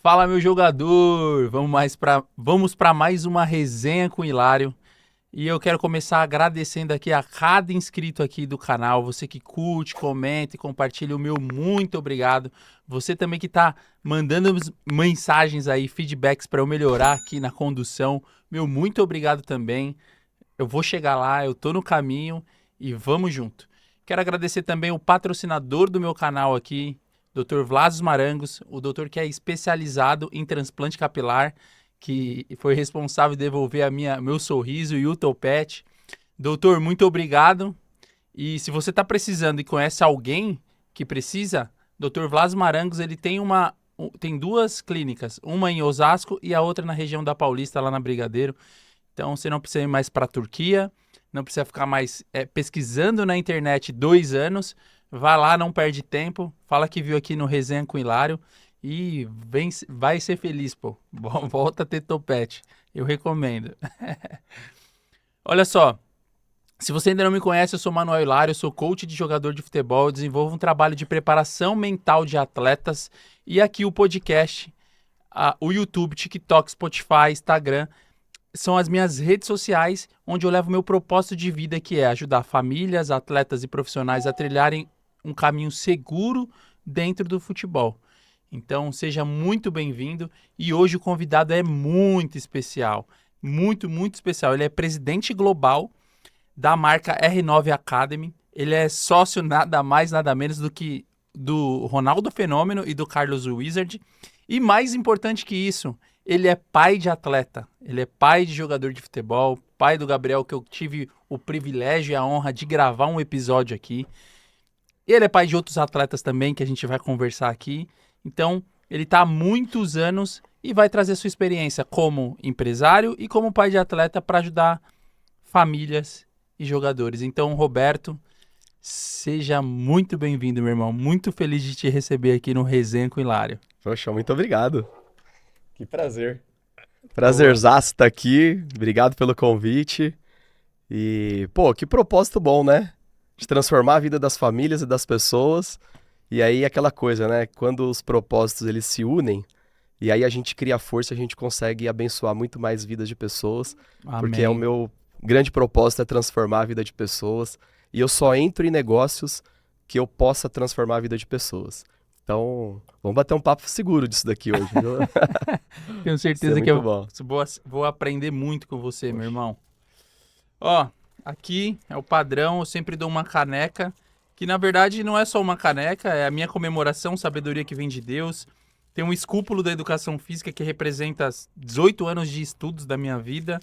Fala, meu jogador! Vamos para mais uma resenha com o Hilário. E eu quero começar agradecendo aqui a cada inscrito aqui do canal, você que curte, comenta e compartilha, o meu muito obrigado. Você também que tá mandando mensagens aí, feedbacks para eu melhorar aqui na condução, meu muito obrigado também. Eu vou chegar lá, eu tô no caminho e vamos junto. Quero agradecer também o patrocinador do meu canal aqui, Dr. Vlasos Marangos, o doutor que é especializado em transplante capilar, que foi responsável de devolver meu sorriso e o topete. Doutor, muito obrigado. E se você está precisando e conhece alguém que precisa, Dr. Vlasos Marangos, ele tem duas clínicas, uma em Osasco e a outra na região da Paulista, lá na Brigadeiro. Então você não precisa ir mais para a Turquia, não precisa ficar mais pesquisando na internet 2 anos. Vai lá, não perde tempo. Fala que viu aqui no Resenha com Hilário e vai ser feliz, pô. Volta a ter topete. Eu recomendo. Olha só, se você ainda não me conhece, eu sou Manuel Hilário, sou coach de jogador de futebol, desenvolvo um trabalho de preparação mental de atletas e aqui o podcast, o YouTube, TikTok, Spotify, Instagram são as minhas redes sociais onde eu levo meu propósito de vida, que é ajudar famílias, atletas e profissionais a trilharem um caminho seguro dentro do futebol. Então, seja muito bem-vindo e hoje o convidado é muito especial, muito, muito especial. Ele é presidente global da marca R9 Academy. Ele é sócio nada mais, nada menos do que do Ronaldo Fenômeno e do Carlos Wizard. E mais importante que isso, ele é pai de atleta, ele é pai de jogador de futebol, pai do Gabriel, que eu tive o privilégio e a honra de gravar um episódio aqui. Ele é pai de outros atletas também, que a gente vai conversar aqui. Então, ele está há muitos anos e vai trazer sua experiência como empresário e como pai de atleta para ajudar famílias e jogadores. Então, Roberto, seja muito bem-vindo, meu irmão. Muito feliz de te receber aqui no Resenha com Hilário. Poxa, muito obrigado. Que prazer. Boa. Prazerzaço estar aqui. Obrigado pelo convite. E, pô, que propósito bom, né? De transformar a vida das famílias e das pessoas. E aí aquela coisa, né? Quando os propósitos eles se unem, e aí a gente cria força, a gente consegue abençoar muito mais vidas de pessoas, porque é o Amém. meu grande propósito é transformar a vida de pessoas. E eu só entro em negócios que eu possa transformar a vida de pessoas. Então, vamos bater um papo seguro disso daqui hoje, viu? Tenho Isso é certeza que muito eu bom. vou aprender muito com você, meu Poxa. irmão. Ó, aqui é o padrão, eu sempre dou uma caneca, que na verdade não é só uma caneca, é a minha comemoração, sabedoria que vem de Deus. Tem um escúpulo da educação física que representa 18 anos de estudos da minha vida.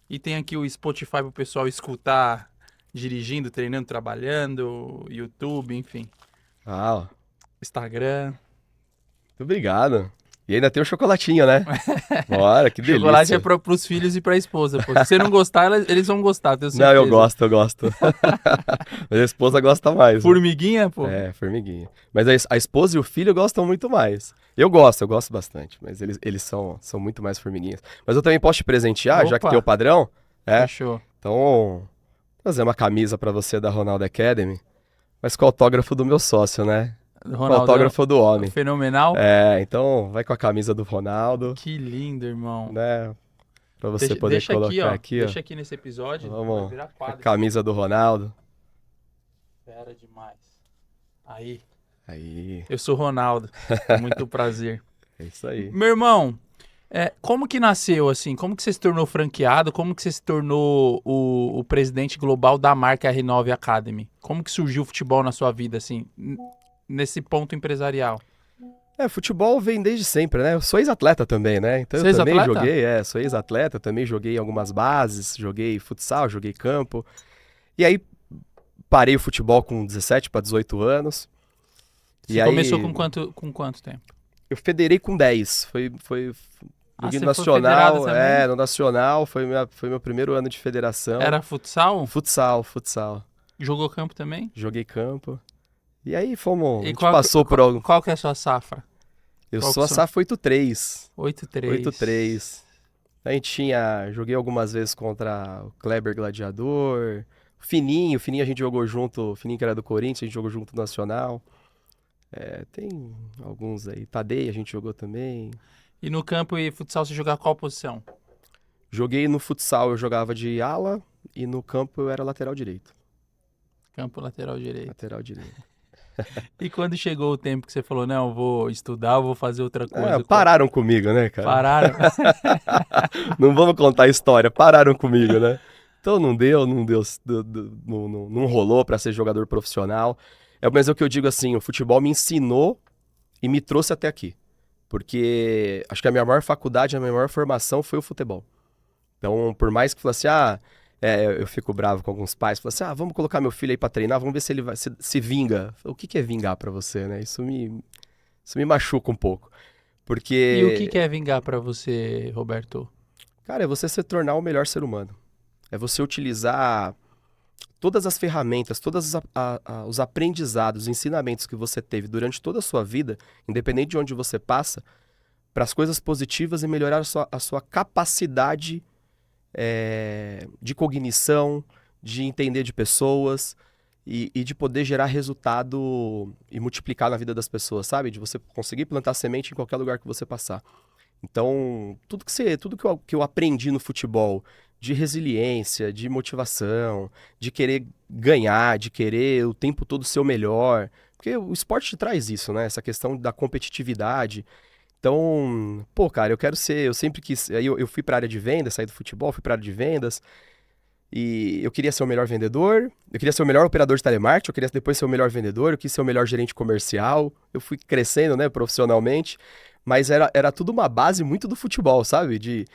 E tem aqui o Spotify para o pessoal escutar dirigindo, treinando, trabalhando, YouTube, enfim, Ah, ó, Instagram. muito obrigado. E ainda tem o chocolatinho, né? Bora, que Chocolate é delícia. para os filhos e para a esposa, pô. Se você não gostar, eles vão gostar, tenho Não, eu certeza. gosto, eu gosto. Minha esposa gosta mais, viu? Formiguinha, pô. É, formiguinha. Mas a esposa e o filho gostam muito mais. Eu gosto bastante, mas eles são muito mais formiguinhas. Mas eu também posso te presentear, já que tem o Opa, padrão, é? fechou. Então, vou trazer uma camisa pra você da Ronaldo Academy, mas com o autógrafo do meu sócio, né? Com o Ronaldão, autógrafo do homem. fenomenal. É, então vai com a camisa do Ronaldo, Que lindo, irmão. né? Pra você Deixa, poder deixa aqui, colocar ó. aqui, ó. Deixa aqui nesse episódio. Vai Vamos, virar a quadro isso aqui. camisa do Ronaldo. Fera demais. Aí, Aí, eu sou Ronaldo. Muito prazer. é isso aí. Meu irmão, como que nasceu assim? Como que você se tornou franqueado? Como que você se tornou o presidente global da marca R9 Academy? Como que surgiu o futebol na sua vida, assim, nesse ponto empresarial? É, futebol vem desde sempre, né? Eu sou ex-atleta também, né? Então eu Você é também ex-atleta? joguei, sou ex-atleta, também joguei em algumas bases, joguei futsal, joguei campo. E aí parei o futebol com 17 para 18 anos. Você E começou aí com quanto tempo? eu federei com 10. Ah, Joguei no você foi federado Nacional, também? no Nacional, foi meu primeiro ano de federação. Era futsal? Futsal. Jogou campo também? Joguei campo. E aí a E gente passou por algo. qual que é a sua safra? Eu Qual sou que a são? SAF 83. 8-3. 83. Joguei algumas vezes contra o Kleber Gladiador, o Fininho a gente jogou junto, o Fininho que era do Corinthians, a gente jogou junto no Nacional. É, tem alguns aí, Tadei a gente jogou também. E no campo e futsal você jogava qual posição? Joguei no futsal, eu jogava de ala e no campo eu era lateral direito. Campo lateral direito. Lateral direito. E quando chegou o tempo que você falou, não, eu vou estudar, eu vou fazer outra coisa. Pararam comigo, né, cara? Pararam. Não vamos contar a história, pararam comigo, né? Então não deu, não rolou pra ser jogador profissional. Mas é o que eu digo assim, o futebol me ensinou e me trouxe até aqui. Porque acho que a minha maior faculdade, a minha maior formação foi o futebol. Então, por mais que falasse, eu fico bravo com alguns pais, falo assim, vamos colocar meu filho aí pra treinar, vamos ver se ele vai, se vinga. O que é vingar pra você, né? Isso me machuca um pouco. Porque... E o que é vingar pra você, Roberto? Cara, é você se tornar o melhor ser humano. É você utilizar todas as ferramentas, todos os aprendizados, os ensinamentos que você teve durante toda a sua vida, independente de onde você passa, para as coisas positivas e melhorar a sua capacidade de cognição, de entender de pessoas e de poder gerar resultado e multiplicar na vida das pessoas, sabe? De você conseguir plantar semente em qualquer lugar que você passar. Então, tudo que eu aprendi no futebol, de resiliência, de motivação, de querer ganhar, de querer o tempo todo ser o melhor, porque o esporte te traz isso, né? Essa questão da competitividade. Então, cara, eu sempre quis, aí eu fui para a área de vendas, saí do futebol, fui para a área de vendas, e eu queria ser o melhor vendedor, eu queria ser o melhor operador de telemarketing, eu queria depois ser o melhor vendedor, eu quis ser o melhor gerente comercial, eu fui crescendo, né, profissionalmente, mas era tudo uma base muito do futebol, sabe?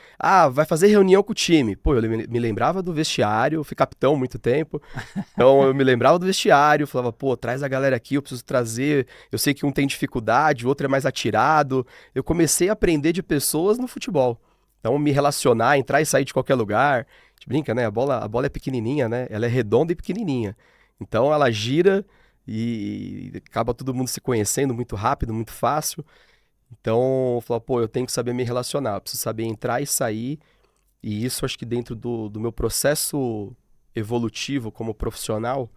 Vai fazer reunião com o time. Pô, eu me lembrava do vestiário, eu fui capitão há muito tempo, então eu me lembrava do vestiário, falava, traz a galera aqui, eu preciso trazer, eu sei que um tem dificuldade, o outro é mais atirado. Eu comecei a aprender de pessoas no futebol. Então, me relacionar, entrar e sair de qualquer lugar. A gente brinca, né? A bola é pequenininha, né? Ela é redonda e pequenininha. Então, ela gira e acaba todo mundo se conhecendo muito rápido, muito fácil. Então, eu falo, eu tenho que saber me relacionar, eu preciso saber entrar e sair, e isso acho que dentro do meu processo evolutivo como profissional,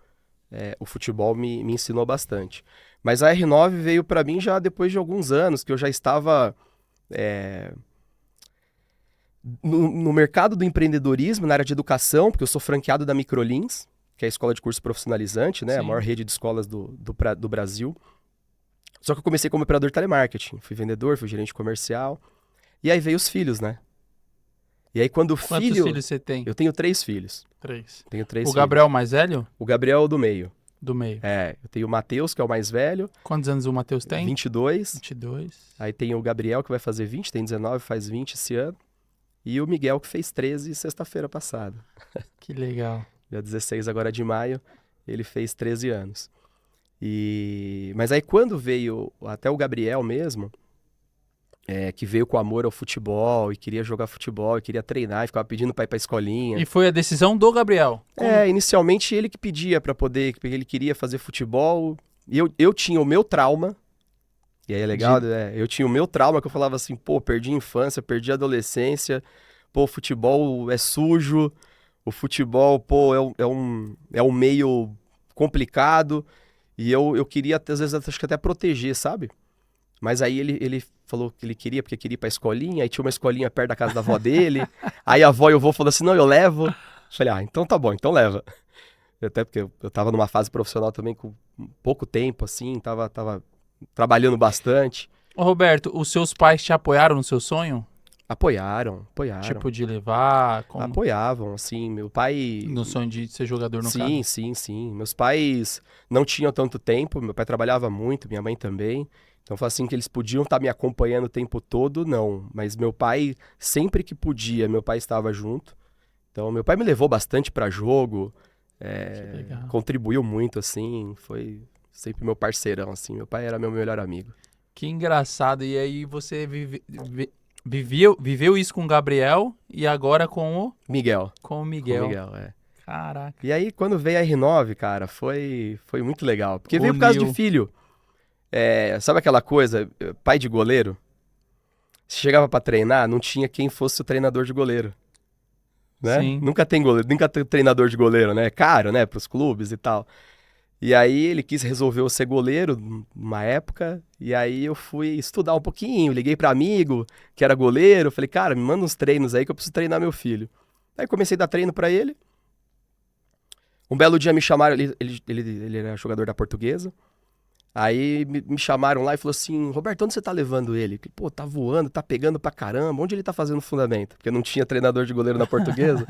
o futebol me ensinou bastante. Mas a R9 veio para mim já depois de alguns anos, que eu já estava no mercado do empreendedorismo, na área de educação, porque eu sou franqueado da Microlins, que é a escola de curso profissionalizante, né? Sim. A maior rede de escolas do Brasil. Só que eu comecei como operador de telemarketing. Fui vendedor, fui gerente comercial. E aí veio os filhos, né? E aí quando o filho... Quantos filhos você tem? Eu tenho 3 filhos. 3. Tenho 3 O filhos. Gabriel mais velho? O Gabriel é o do meio. Do meio. Eu tenho o Matheus, que é o mais velho. Quantos anos o Matheus tem? 22. 22. Aí tem o Gabriel, que vai fazer 20, tem 19, faz 20 esse ano. E o Miguel, que fez 13 sexta-feira passada. Que legal. Dia 16 agora de maio, ele fez 13 anos. Mas aí quando veio até o Gabriel mesmo, que veio com amor ao futebol e queria jogar futebol e queria treinar e ficava pedindo pra ir pra escolinha. E foi a decisão do Gabriel? Inicialmente ele que pedia pra poder, porque ele queria fazer futebol. E eu tinha o meu trauma, e aí é legal, eu tinha o meu trauma que eu falava assim, perdi a infância, perdi a adolescência, o futebol é sujo, o futebol, é um meio complicado. E eu queria, às vezes, acho que até proteger, sabe? Mas aí ele falou que ele queria, porque queria ir pra escolinha, aí tinha uma escolinha perto da casa da avó dele. Aí a avó e o avô falaram assim, não, eu levo. Eu falei, então tá bom, então leva. Até porque eu tava numa fase profissional também com pouco tempo, assim, tava trabalhando bastante. Ô Roberto, os seus pais te apoiaram no seu sonho? Apoiaram. Tipo, de levar... Apoiavam, assim, meu pai... No sonho de ser jogador no caso? Sim. Meus pais não tinham tanto tempo, meu pai trabalhava muito, minha mãe também. Então, foi assim que eles podiam estar me acompanhando o tempo todo, não. Mas meu pai, sempre que podia, meu pai estava junto. Então, meu pai me levou bastante para jogo, contribuiu muito, assim, foi sempre meu parceirão, assim. Meu pai era meu melhor amigo. Que engraçado. E aí você viveu isso com o Gabriel e agora com o... Miguel. Com o Miguel. Com o Miguel, Caraca. E aí, quando veio a R9, cara, foi muito legal. Porque veio por causa de filho. Sabe aquela coisa, pai de goleiro? Você chegava pra treinar, não tinha quem fosse o treinador de goleiro. Né? Sim. Nunca tem goleiro, nunca tem treinador de goleiro, né? É caro, né? Pros clubes e tal. E aí ele quis resolver eu ser goleiro numa época, e aí eu fui estudar um pouquinho, liguei para amigo que era goleiro, falei, cara, me manda uns treinos aí que eu preciso treinar meu filho. Aí comecei a dar treino para ele. Um belo dia me chamaram, ele era jogador da Portuguesa. Aí me chamaram lá e falou assim, Roberto, onde você tá levando ele? Pô, tá voando, tá pegando pra caramba, onde ele tá fazendo fundamento? Porque não tinha treinador de goleiro na Portuguesa.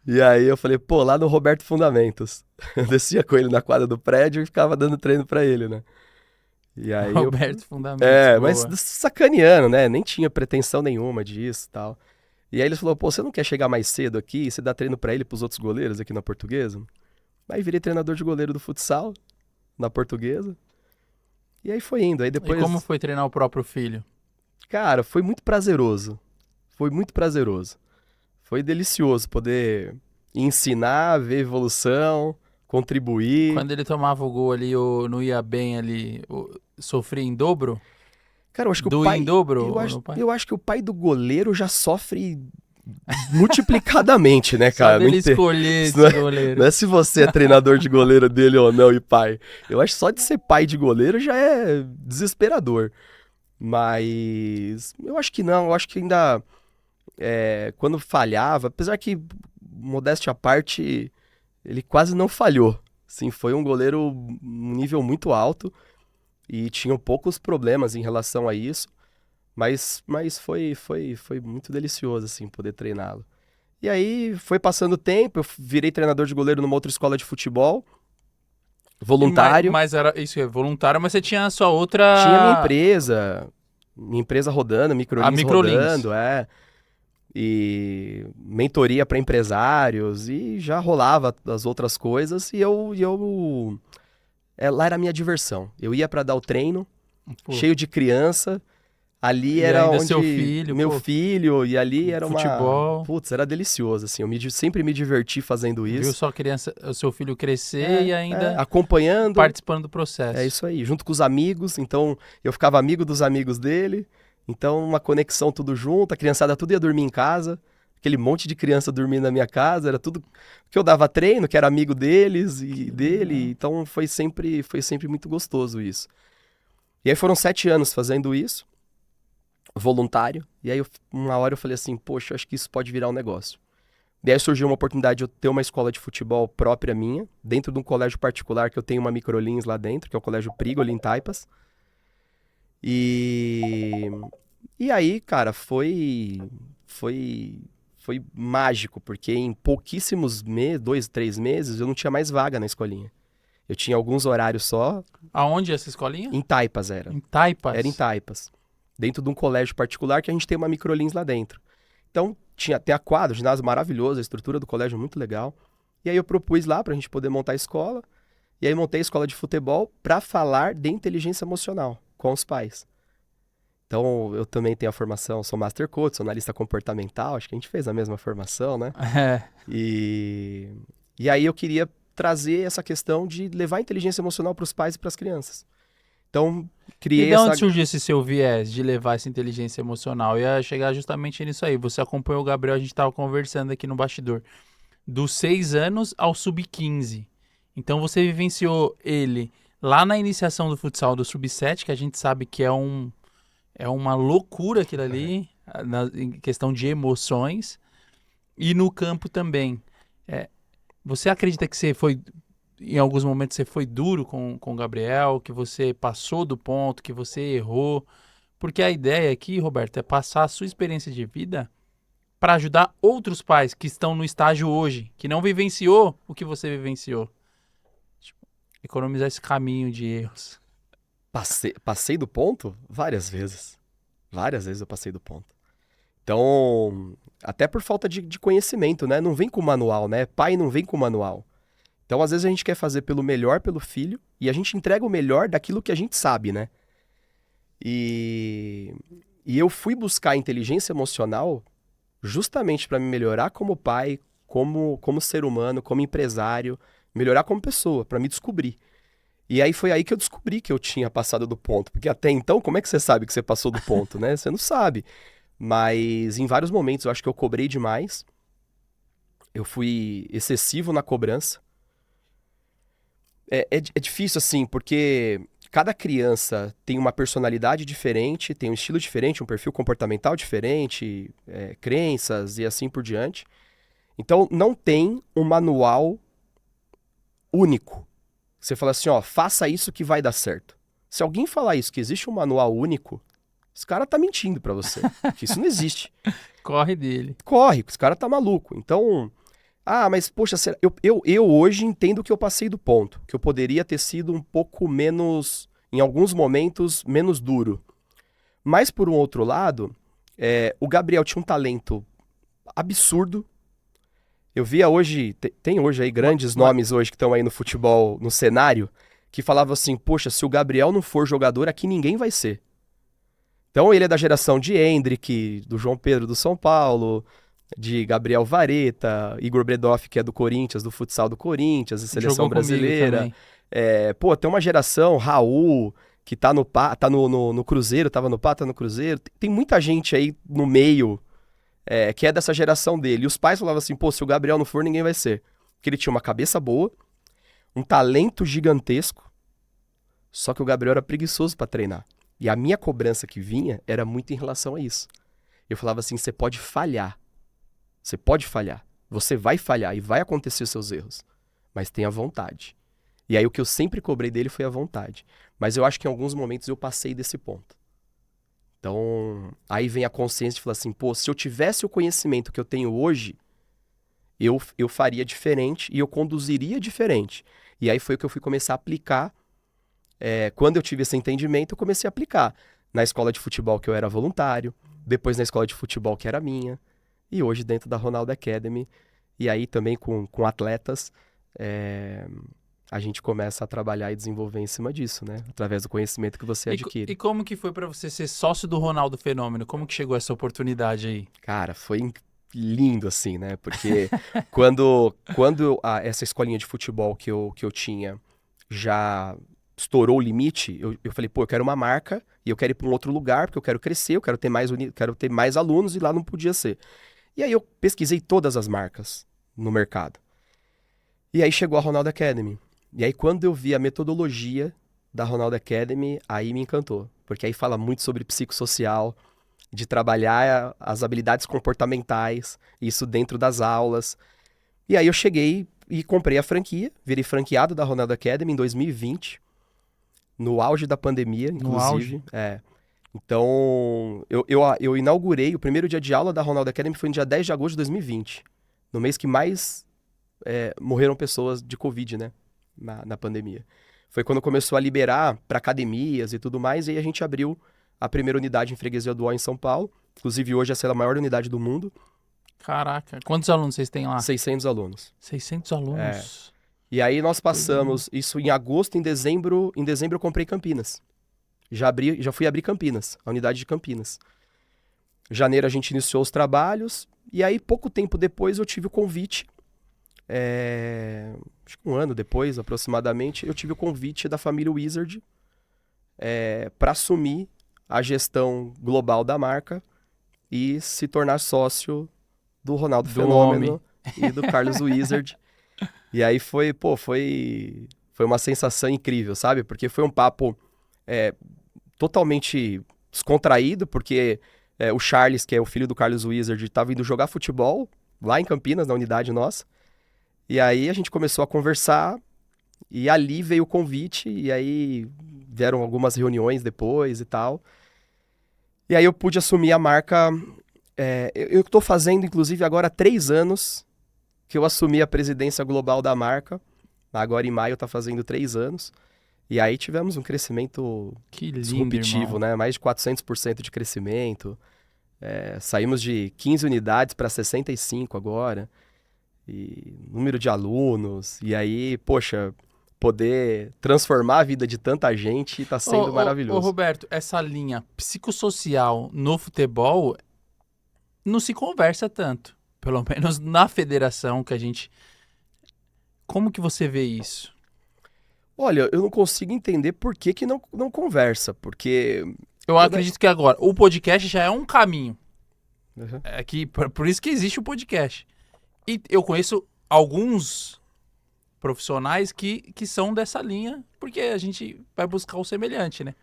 E aí eu falei, pô, lá no Roberto Fundamentos. Eu descia com ele na quadra do prédio e ficava dando treino pra ele, né? E aí eu... Roberto Fundamentos, Mas boa. sacaneando, né? Nem tinha pretensão nenhuma disso e tal. E aí ele falou, pô, você não quer chegar mais cedo aqui? Você dá treino pra ele e pros outros goleiros aqui na Portuguesa? Aí virei treinador de goleiro do futsal, na Portuguesa. E aí foi indo. Aí E como depois, foi treinar o próprio filho? cara, foi muito prazeroso. Foi muito prazeroso. Foi delicioso poder ensinar, ver evolução, contribuir. Quando ele tomava o gol ali ou não ia bem ali, sofria em dobro? Cara, eu acho que o Doía em pai. dobro Eu acho, no pai? eu acho que o pai do goleiro já sofre multiplicadamente, né, Só cara? Não, dele escolher isso não esse é, goleiro. não é se você é treinador de goleiro dele ou não e pai. Eu acho que só de ser pai de goleiro já é desesperador. Mas eu acho que não, eu acho que ainda quando falhava, apesar que, modéstia à parte, ele quase não falhou. Sim, foi um goleiro um nível muito alto e tinha poucos problemas em relação a isso, mas foi muito delicioso, assim, poder treiná-lo. E aí foi passando o tempo, eu virei treinador de goleiro numa outra escola de futebol, voluntário. Mas era isso, é voluntário, mas você tinha a sua Tinha outra. minha empresa rodando, A Microlins Microlins. rodando, e mentoria para empresários, e já rolava as outras coisas, lá era a minha diversão. Eu ia para dar o treino, Pô, cheio de criança, ali e era ainda seu onde filho, meu pô, filho, e ali era futebol. putz, era delicioso, assim, sempre me diverti fazendo Viu isso. sua criança, o seu filho crescer e ainda Acompanhando, participando do é processo. isso aí, junto com os amigos, então eu ficava amigo dos amigos dele, então uma conexão tudo junto, a criançada tudo ia dormir em casa, aquele monte de criança dormindo na minha casa, era tudo que eu dava treino, que era amigo deles e dele, então foi sempre muito gostoso isso. E aí foram 7 anos fazendo isso, voluntário, e aí uma hora eu falei assim, poxa, acho que isso pode virar um negócio. E aí surgiu uma oportunidade de eu ter uma escola de futebol própria minha, dentro de um colégio particular que eu tenho uma Microlins lá dentro, que é o Colégio Prigoli em Taipas. E, e aí, cara, foi, foi mágico, porque em pouquíssimos meses, 2, 3 meses, eu não tinha mais vaga na escolinha. Eu tinha alguns horários só, Aonde é essa escolinha? em Taipas era. Em Era em Taipas. Taipas. Dentro de um colégio particular que a gente tem uma Microlins lá dentro. Então, tinha até a quadra, o ginásio maravilhoso, a estrutura do colégio muito legal. E aí eu propus lá pra gente poder montar a escola. E aí montei a escola de futebol pra falar de inteligência emocional com os pais. Então, eu também tenho a formação, sou Master Coach, sou analista comportamental, acho que a gente fez a mesma formação, né? É. E, e aí eu queria trazer essa questão de levar a inteligência emocional para os pais e para as crianças. Então, E criei de essa... onde surgiu esse seu viés de levar essa inteligência emocional? Eu ia chegar justamente nisso aí. Você acompanhou o Gabriel, a gente estava conversando aqui no bastidor. Dos 6 anos ao sub-15. Então você vivenciou ele lá na iniciação do futsal do sub-7, que a gente sabe que é uma loucura aquilo ali, em questão de emoções, e no campo também. É, você acredita que você foi, em alguns momentos, você foi duro com o Gabriel, que você passou do ponto, que você errou? Porque a ideia aqui, Roberto, é passar a sua experiência de vida para ajudar outros pais que estão no estágio hoje, que não vivenciou o que você vivenciou. Tipo, economizar esse caminho de erros. Passei do ponto várias vezes. Várias vezes eu passei do ponto. Então, até por falta de conhecimento, né? Não vem com manual, né? Pai não vem com manual. Então, às vezes a gente quer fazer pelo melhor pelo filho e a gente entrega o melhor daquilo que a gente sabe, né? E, e eu fui buscar a inteligência emocional justamente para me melhorar como pai, como ser humano, como empresário, melhorar como pessoa, para me descobrir. E aí foi aí que eu descobri que eu tinha passado do ponto, porque até então, como é que você sabe que você passou do ponto, né? Você não sabe. Mas em vários momentos eu acho que eu cobrei demais, eu fui excessivo na cobrança. É difícil, assim, porque cada criança tem uma personalidade diferente, tem um estilo diferente, um perfil comportamental diferente, crenças e assim por diante. Então, não tem um manual único. Você fala assim, ó, faça isso que vai dar certo. Se alguém falar isso, que existe um manual único, esse cara tá mentindo pra você, que isso não existe. Corre dele. Corre, esse cara tá maluco. Então, mas poxa, eu hoje entendo que eu passei do ponto, que eu poderia ter sido um pouco menos, em alguns momentos, menos duro. Mas, por um outro lado, o Gabriel tinha um talento absurdo. Eu via hoje, tem hoje aí grandes nomes hoje que estão aí no futebol, no cenário, que falavam assim, poxa, se o Gabriel não for jogador, aqui ninguém vai ser. Então ele é da geração de Endrick, do João Pedro do São Paulo, de Gabriel Vareta, Igor Bredoff, que é do Corinthians, do futsal do Corinthians, e seleção Jogou comigo brasileira. também. Tem uma geração, Raul, que tá no Cruzeiro, tava no tá no Cruzeiro. Tem muita gente aí no meio que é dessa geração dele. E os pais falavam assim, pô, se o Gabriel não for, ninguém vai ser. Porque ele tinha uma cabeça boa, um talento gigantesco, só que o Gabriel era preguiçoso pra treinar. E a minha cobrança que vinha era muito em relação a isso. Eu falava assim, você pode falhar. Você pode falhar. Você vai falhar e vai acontecer os seus erros. Mas tenha vontade. E aí o que eu sempre cobrei dele foi a vontade. Mas eu acho que em alguns momentos eu passei desse ponto. Então, aí vem a consciência de falar assim, pô, se eu tivesse o conhecimento que eu tenho hoje, eu faria diferente e eu conduziria diferente. E aí foi o que eu fui começar a aplicar. Quando eu tive esse entendimento, eu comecei a aplicar. Na escola de futebol que eu era voluntário, depois na escola de futebol que era minha, e hoje dentro da Ronaldo Academy. E aí também com atletas, a gente começa a trabalhar e desenvolver em cima disso, né? Através do conhecimento que você adquire. E como que foi pra você ser sócio do Ronaldo Fenômeno? Como que chegou essa oportunidade aí? Cara, foi lindo assim, né? Porque quando essa escolinha de futebol que eu tinha já estourou o limite, eu falei, pô, eu quero uma marca e eu quero ir para um outro lugar, porque eu quero crescer, eu quero ter mais alunos e lá não podia ser. E aí eu pesquisei todas as marcas no mercado. E aí chegou a Ronaldo Academy. E aí quando eu vi a metodologia da Ronaldo Academy, aí me encantou. Porque aí fala muito sobre psicossocial, de trabalhar as habilidades comportamentais, isso dentro das aulas. E aí eu cheguei e comprei a franquia, virei franqueado da Ronaldo Academy em 2020, no auge da pandemia, inclusive. Então, eu inaugurei, o primeiro dia de aula da Ronaldo Academy foi no dia 10 de agosto de 2020, no mês que mais morreram pessoas de Covid, né, na pandemia. Foi quando começou a liberar para academias e tudo mais, e aí a gente abriu a primeira unidade em Freguesia do Ó em São Paulo. Inclusive, hoje essa é a maior unidade do mundo. Caraca, quantos alunos vocês têm lá? 600 alunos. 600 alunos. E aí nós passamos isso em agosto, em dezembro eu comprei Campinas. Já fui abrir Campinas, a unidade de Campinas. Janeiro a gente iniciou os trabalhos, e aí pouco tempo depois eu tive o convite, acho que um ano depois aproximadamente, eu tive o convite da família Wizard para assumir a gestão global da marca e se tornar sócio do Ronaldo Fenômeno e do Carlos Wizard. E aí foi uma sensação incrível, sabe? Porque foi um papo totalmente descontraído, porque o Charles, que é o filho do Carlos Wizard, estava indo jogar futebol lá em Campinas, na unidade nossa. E aí a gente começou a conversar e ali veio o convite e aí vieram algumas reuniões depois e tal. E aí eu pude assumir a marca. Eu estou fazendo, inclusive, agora 3 anos que eu assumi a presidência global da marca. Agora em maio está fazendo 3 anos. E aí tivemos um crescimento disruptivo, né? Mais de 400% de crescimento. Saímos de 15 unidades para 65 agora. E número de alunos. E aí, poxa, poder transformar a vida de tanta gente está sendo maravilhoso. Ô Roberto, essa linha psicossocial no futebol não se conversa tanto. Pelo menos na federação que a gente... Como que você vê isso? Olha, eu não consigo entender por que não conversa, porque... Eu acredito que agora, o podcast já é um caminho. Uhum. Por isso que existe o podcast. E eu conheço alguns profissionais que são dessa linha, porque a gente vai buscar o semelhante, né?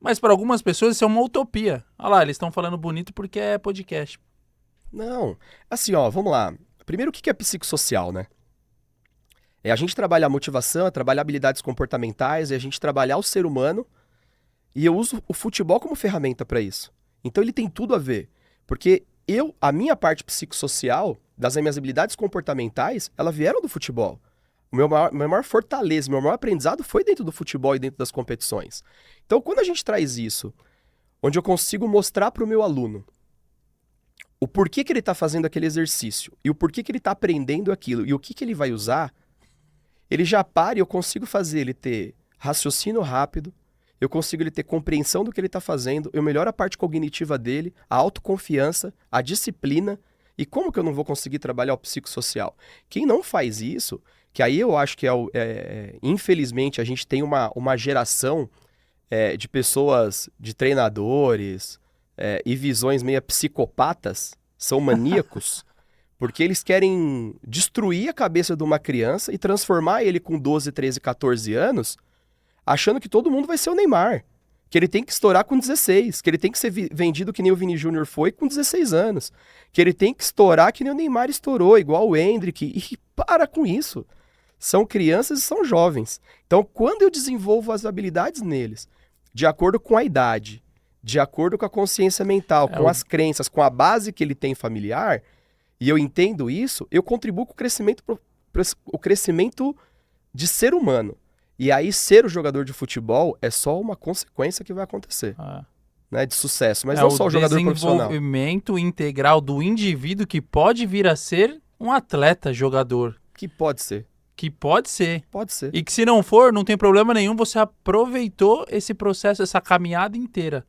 Mas para algumas pessoas isso é uma utopia. Olha lá, eles estão falando bonito porque é podcast. Não. Assim, ó, vamos lá. Primeiro, o que é psicossocial, né? É a gente trabalhar a motivação, é trabalhar habilidades comportamentais, é a gente trabalhar o ser humano. E eu uso o futebol como ferramenta para isso. Então ele tem tudo a ver. Porque a minha parte psicossocial, das minhas habilidades comportamentais, elas vieram do futebol. O meu maior fortaleza, meu maior aprendizado foi dentro do futebol e dentro das competições. Então, quando a gente traz isso, onde eu consigo mostrar para o meu aluno o porquê que ele está fazendo aquele exercício e o porquê que ele está aprendendo aquilo e o que ele vai usar, ele já para e eu consigo fazer ele ter raciocínio rápido, eu consigo ele ter compreensão do que ele está fazendo, eu melhoro a parte cognitiva dele, a autoconfiança, a disciplina. E como que eu não vou conseguir trabalhar o psicossocial? Quem não faz isso, que aí eu acho que infelizmente a gente tem uma geração de pessoas, de treinadores e visões meio psicopatas, são maníacos, porque eles querem destruir a cabeça de uma criança e transformar ele com 12, 13, 14 anos, achando que todo mundo vai ser o Neymar, que ele tem que estourar com 16, que ele tem que ser vendido que nem o Vini Júnior foi com 16 anos, que ele tem que estourar que nem o Neymar estourou, igual o Endrick, e para com isso. São crianças e são jovens. Então, quando eu desenvolvo as habilidades neles, de acordo com a idade, de acordo com a consciência mental, com as crenças, com a base que ele tem familiar, e eu entendo isso, eu contribuo com o crescimento de ser humano. E aí, ser o jogador de futebol é só uma consequência que vai acontecer, né, de sucesso. Mas não só o jogador profissional. É o desenvolvimento integral do indivíduo que pode vir a ser um atleta, jogador. Que pode ser. Que pode ser. Pode ser. E que se não for, não tem problema nenhum, você aproveitou esse processo, essa caminhada inteira.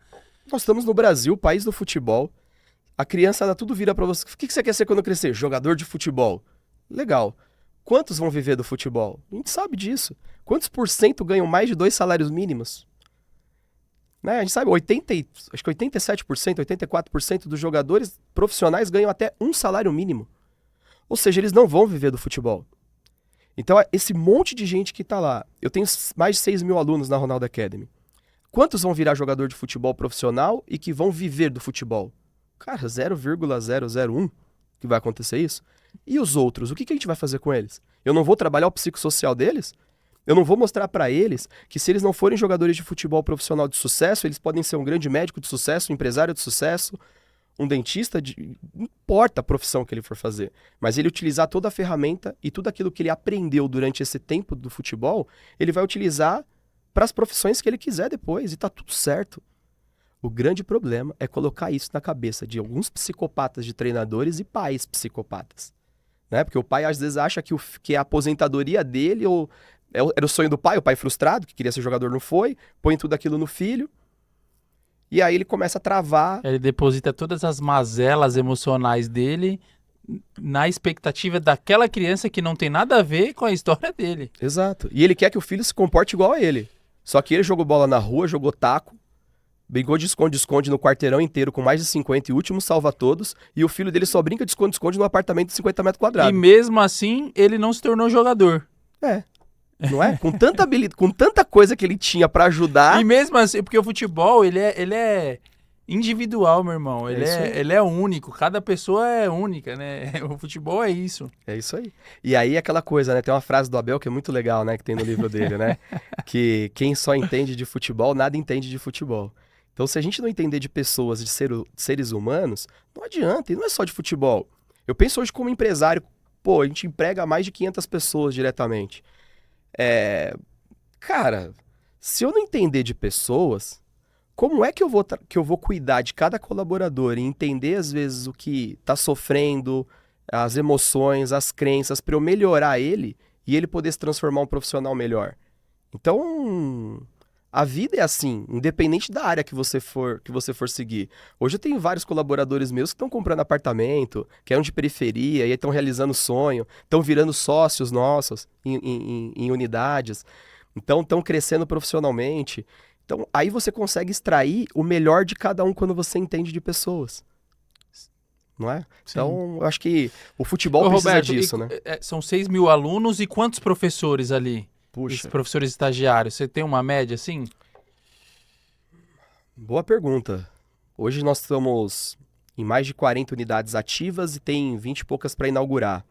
Nós estamos no Brasil, país do futebol. A criançada tudo vira pra você. O que você quer ser quando crescer? Jogador de futebol. Legal. Quantos vão viver do futebol? A gente sabe disso. Quantos % ganham mais de 2 salários mínimos? Né? A gente sabe, acho que 87%, 84% dos jogadores profissionais ganham até 1 salário mínimo. Ou seja, eles não vão viver do futebol. Então, esse monte de gente que tá lá, eu tenho mais de 6 mil alunos na Ronaldo Academy. Quantos vão virar jogador de futebol profissional e que vão viver do futebol? Cara, 0,001 que vai acontecer isso. E os outros, o que a gente vai fazer com eles? Eu não vou trabalhar o psicossocial deles? Eu não vou mostrar para eles que se eles não forem jogadores de futebol profissional de sucesso, eles podem ser um grande médico de sucesso, um empresário de sucesso, um dentista, não importa a profissão que ele for fazer, mas ele utilizar toda a ferramenta e tudo aquilo que ele aprendeu durante esse tempo do futebol, ele vai utilizar para as profissões que ele quiser depois, e tá tudo certo. O grande problema é colocar isso na cabeça de alguns psicopatas de treinadores e pais psicopatas. Né? Porque o pai às vezes acha que a aposentadoria dele era o sonho do pai, o pai frustrado, que queria ser jogador, não foi, põe tudo aquilo no filho, e aí ele começa a travar. Ele deposita todas as mazelas emocionais dele na expectativa daquela criança que não tem nada a ver com a história dele. Exato. E ele quer que o filho se comporte igual a ele. Só que ele jogou bola na rua, jogou taco, brincou de esconde-esconde no quarteirão inteiro com mais de 50 e último salva todos, e o filho dele só brinca de esconde-esconde num apartamento de 50 metros quadrados. E mesmo assim, ele não se tornou jogador. Não é? Com tanta habilidade, com tanta coisa que ele tinha pra ajudar. E mesmo assim, porque o futebol, ele é individual, meu irmão. Ele é único. Cada pessoa é única, né? O futebol é isso. É isso aí. E aí aquela coisa, né? Tem uma frase do Abel que é muito legal, né? Que tem no livro dele, né? Que quem só entende de futebol, nada entende de futebol. Então, se a gente não entender de pessoas, de seres humanos, não adianta. E não é só de futebol. Eu penso hoje como empresário, a gente emprega mais de 500 pessoas diretamente. Cara, se eu não entender de pessoas, como é que eu vou cuidar de cada colaborador e entender, às vezes, o que tá sofrendo, as emoções, as crenças, para eu melhorar ele e ele poder se transformar um profissional melhor? Então, a vida é assim, independente da área que você for seguir. Hoje eu tenho vários colaboradores meus que estão comprando apartamento, que eram de periferia e estão realizando sonho, estão virando sócios nossos em unidades, então estão crescendo profissionalmente. Então aí você consegue extrair o melhor de cada um quando você entende de pessoas. não é? Sim. Então, eu acho que o futebol Ô, precisa Roberto, disso, né? são 6 mil alunos e quantos professores ali? Esses Puxa, professores estagiários, você tem uma média assim? boa pergunta. Hoje nós estamos em mais de 40 unidades ativas e tem 20 e poucas para inaugurar.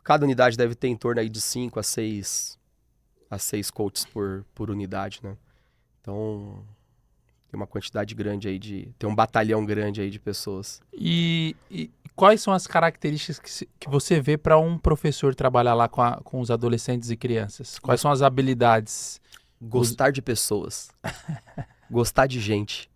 Cada unidade deve ter em torno aí de 5 a 6 coaches por unidade, né? Então, tem uma quantidade grande aí tem um batalhão grande aí de pessoas. E quais são as características que você vê para um professor trabalhar lá com os adolescentes e crianças? Quais são as habilidades? Gostar de pessoas. Gostar de gente.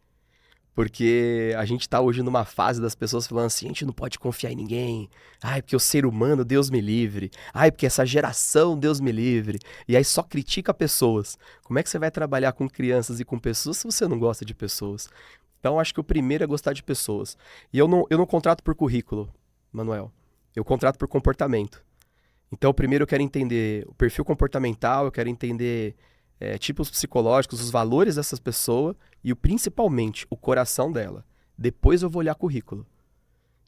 Porque a gente tá hoje numa fase das pessoas falando assim, a gente não pode confiar em ninguém. Ai, porque o ser humano, Deus me livre. Ai, porque essa geração, Deus me livre. E aí só critica pessoas. Como é que você vai trabalhar com crianças e com pessoas se você não gosta de pessoas? Então, acho que o primeiro é gostar de pessoas. E eu não contrato por currículo, Manuel. Eu contrato por comportamento. Então, primeiro eu quero entender o perfil comportamental, eu quero entender tipos psicológicos, os valores dessa pessoa e principalmente o coração dela. Depois eu vou olhar currículo.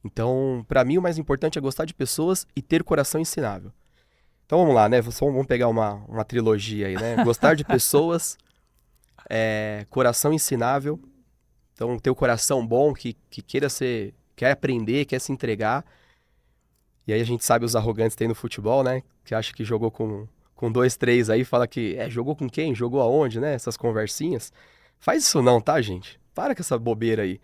Então, para mim, o mais importante é gostar de pessoas e ter coração ensinável. Então, vamos lá, né? Vamos pegar uma trilogia aí, né? Gostar de pessoas, coração ensinável. Então, ter o coração bom, que quer aprender, quer se entregar. E aí a gente sabe os arrogantes que tem no futebol, né? Que acha que jogou com 2, 3 aí, fala que jogou com quem? Jogou aonde, né? Essas conversinhas. Faz isso não, tá, gente? Para com essa bobeira aí.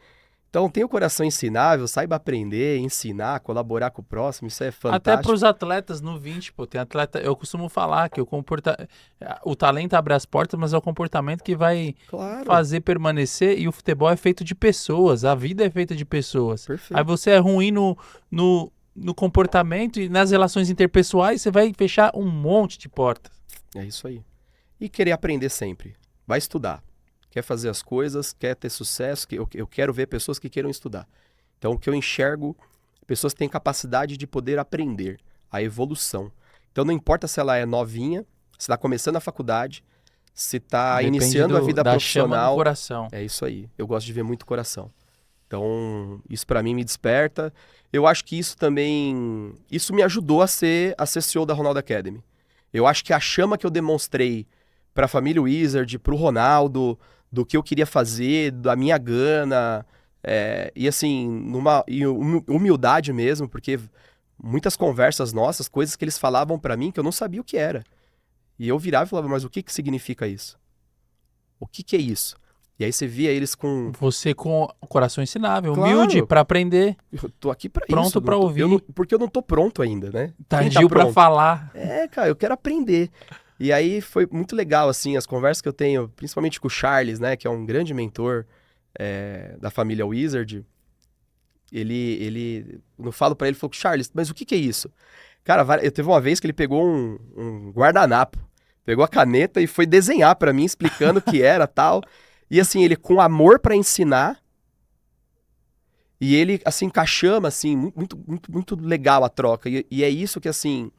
Então, tenha o coração ensinável, saiba aprender, ensinar, colaborar com o próximo, isso é Até fantástico. para os atletas no 20, pô, tem atleta, eu costumo falar que o talento abre as portas, mas é o comportamento que vai Claro, fazer permanecer, e o futebol é feito de pessoas, a vida é feita de pessoas. perfeito. Aí você é ruim no comportamento e nas relações interpessoais, você vai fechar um monte de portas. É isso aí. E querer aprender sempre. Vai estudar. Quer fazer as coisas, quer ter sucesso, eu quero ver pessoas que queiram estudar. Então, o que eu enxergo, pessoas que têm capacidade de poder aprender, a evolução. Então, não importa se ela é novinha, se está começando a faculdade, se está Depende iniciando a vida da chama do profissional. coração. É isso aí. Eu gosto de ver muito coração. Então, isso para mim me desperta. Eu acho que isso também, isso me ajudou a ser CEO da Ronaldo Academy. Eu acho que a chama que eu demonstrei para a família Wizard, para o Ronaldo, do que eu queria fazer, da minha gana, e assim, numa humildade mesmo, porque muitas conversas nossas, coisas que eles falavam para mim que eu não sabia o que era. E eu virava e falava, mas o que significa isso? O que é isso? E aí você via eles com... Você com o coração ensinável, Claro. humilde para aprender, Eu tô aqui pra pronto isso. para ouvir, Porque eu não tô pronto ainda, né? Quem tá tardio para pronto? falar. Cara, eu quero aprender. E aí foi muito legal, assim, as conversas que eu tenho, principalmente com o Charles, né? Que é um grande mentor da família Wizard. Quando eu falo pra ele, ele falou, Charles, mas o que é isso? Cara, teve uma vez que ele pegou um guardanapo, pegou a caneta e foi desenhar pra mim, explicando o que era tal. E assim, ele com amor pra ensinar. E ele, assim, com a chama, assim, muito, muito, muito legal a troca. E é isso que, assim,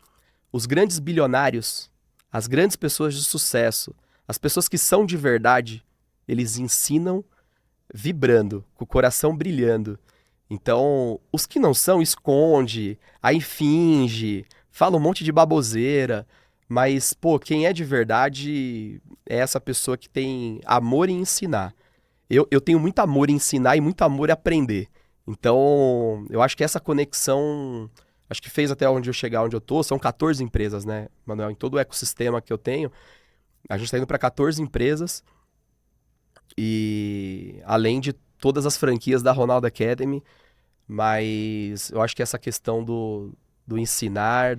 os grandes bilionários, as grandes pessoas de sucesso, as pessoas que são de verdade, eles ensinam vibrando, com o coração brilhando. Então, os que não são, esconde, aí finge, fala um monte de baboseira. Mas, pô, quem é de verdade é essa pessoa que tem amor em ensinar. Eu tenho muito amor em ensinar e muito amor em aprender. Então, eu acho que essa conexão, acho que fez até onde eu chegar, onde eu tô. São 14 empresas, né, Manuel? Em todo o ecossistema que eu tenho, a gente tá indo para 14 empresas. E além de todas as franquias da Ronaldo Academy, mas eu acho que essa questão do ensinar,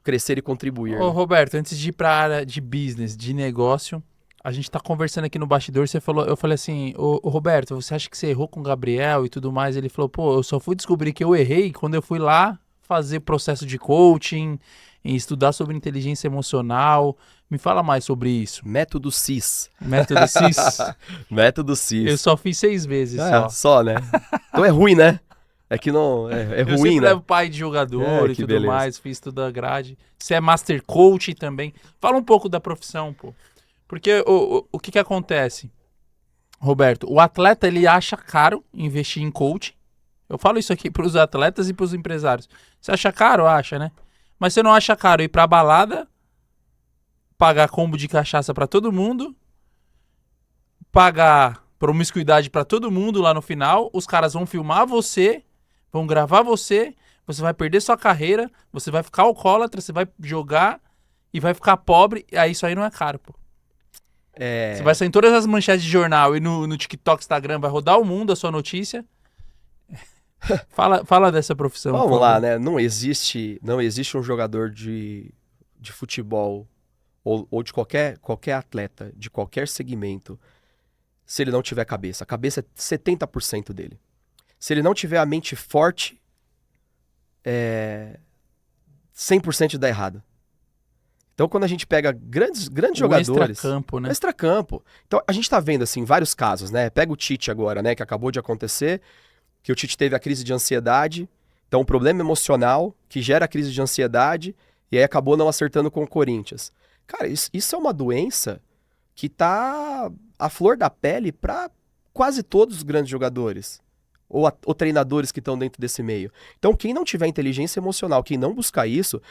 crescer e contribuir. Ô, Né? Roberto, antes de ir para a área de business, de negócio, a gente tá conversando aqui no bastidor, eu falei assim, ô Roberto, você acha que você errou com o Gabriel e tudo mais? Ele falou, pô, eu só fui descobrir que eu errei quando eu fui lá fazer processo de coaching, em estudar sobre inteligência emocional. Me fala mais sobre isso. Método CIS. Método CIS. Método CIS. Eu só fiz 6 vezes só. Só, né? Então é ruim, né? É que não... É Eu ruim, sempre né? levo pai de jogador e que tudo beleza. mais, fiz toda a grade. Você é Master Coach também. Fala um pouco da profissão, pô. Porque o que acontece, Roberto? O atleta, ele acha caro investir em coaching, Eu falo isso aqui pros atletas e pros empresários. Você acha caro? Acha, né? Mas você não acha caro ir pra balada, pagar combo de cachaça pra todo mundo, pagar promiscuidade pra todo mundo lá no final, os caras vão filmar você, vão gravar você, você vai perder sua carreira, você vai ficar alcoólatra, você vai jogar e vai ficar pobre, aí isso aí não é caro, pô. Você vai sair em todas as manchetes de jornal e no TikTok, Instagram, vai rodar o mundo a sua notícia. Fala dessa profissão. Vamos lá, né? Não existe um jogador de futebol ou de qualquer atleta, de qualquer segmento, se ele não tiver cabeça. A cabeça é 70% dele. Se ele não tiver a mente forte, 100% dá errado. Então, quando a gente pega grandes jogadores... Extracampo, né? Extracampo. Então, a gente tá vendo, assim, vários casos, né? Pega o Tite agora, né? Que acabou de acontecer, que o Tite teve a crise de ansiedade. Então, um problema emocional que gera a crise de ansiedade e aí acabou não acertando com o Corinthians. Cara, isso é uma doença que tá à flor da pele para quase todos os grandes jogadores. Ou treinadores que estão dentro desse meio. Então, quem não tiver inteligência emocional, quem não buscar isso,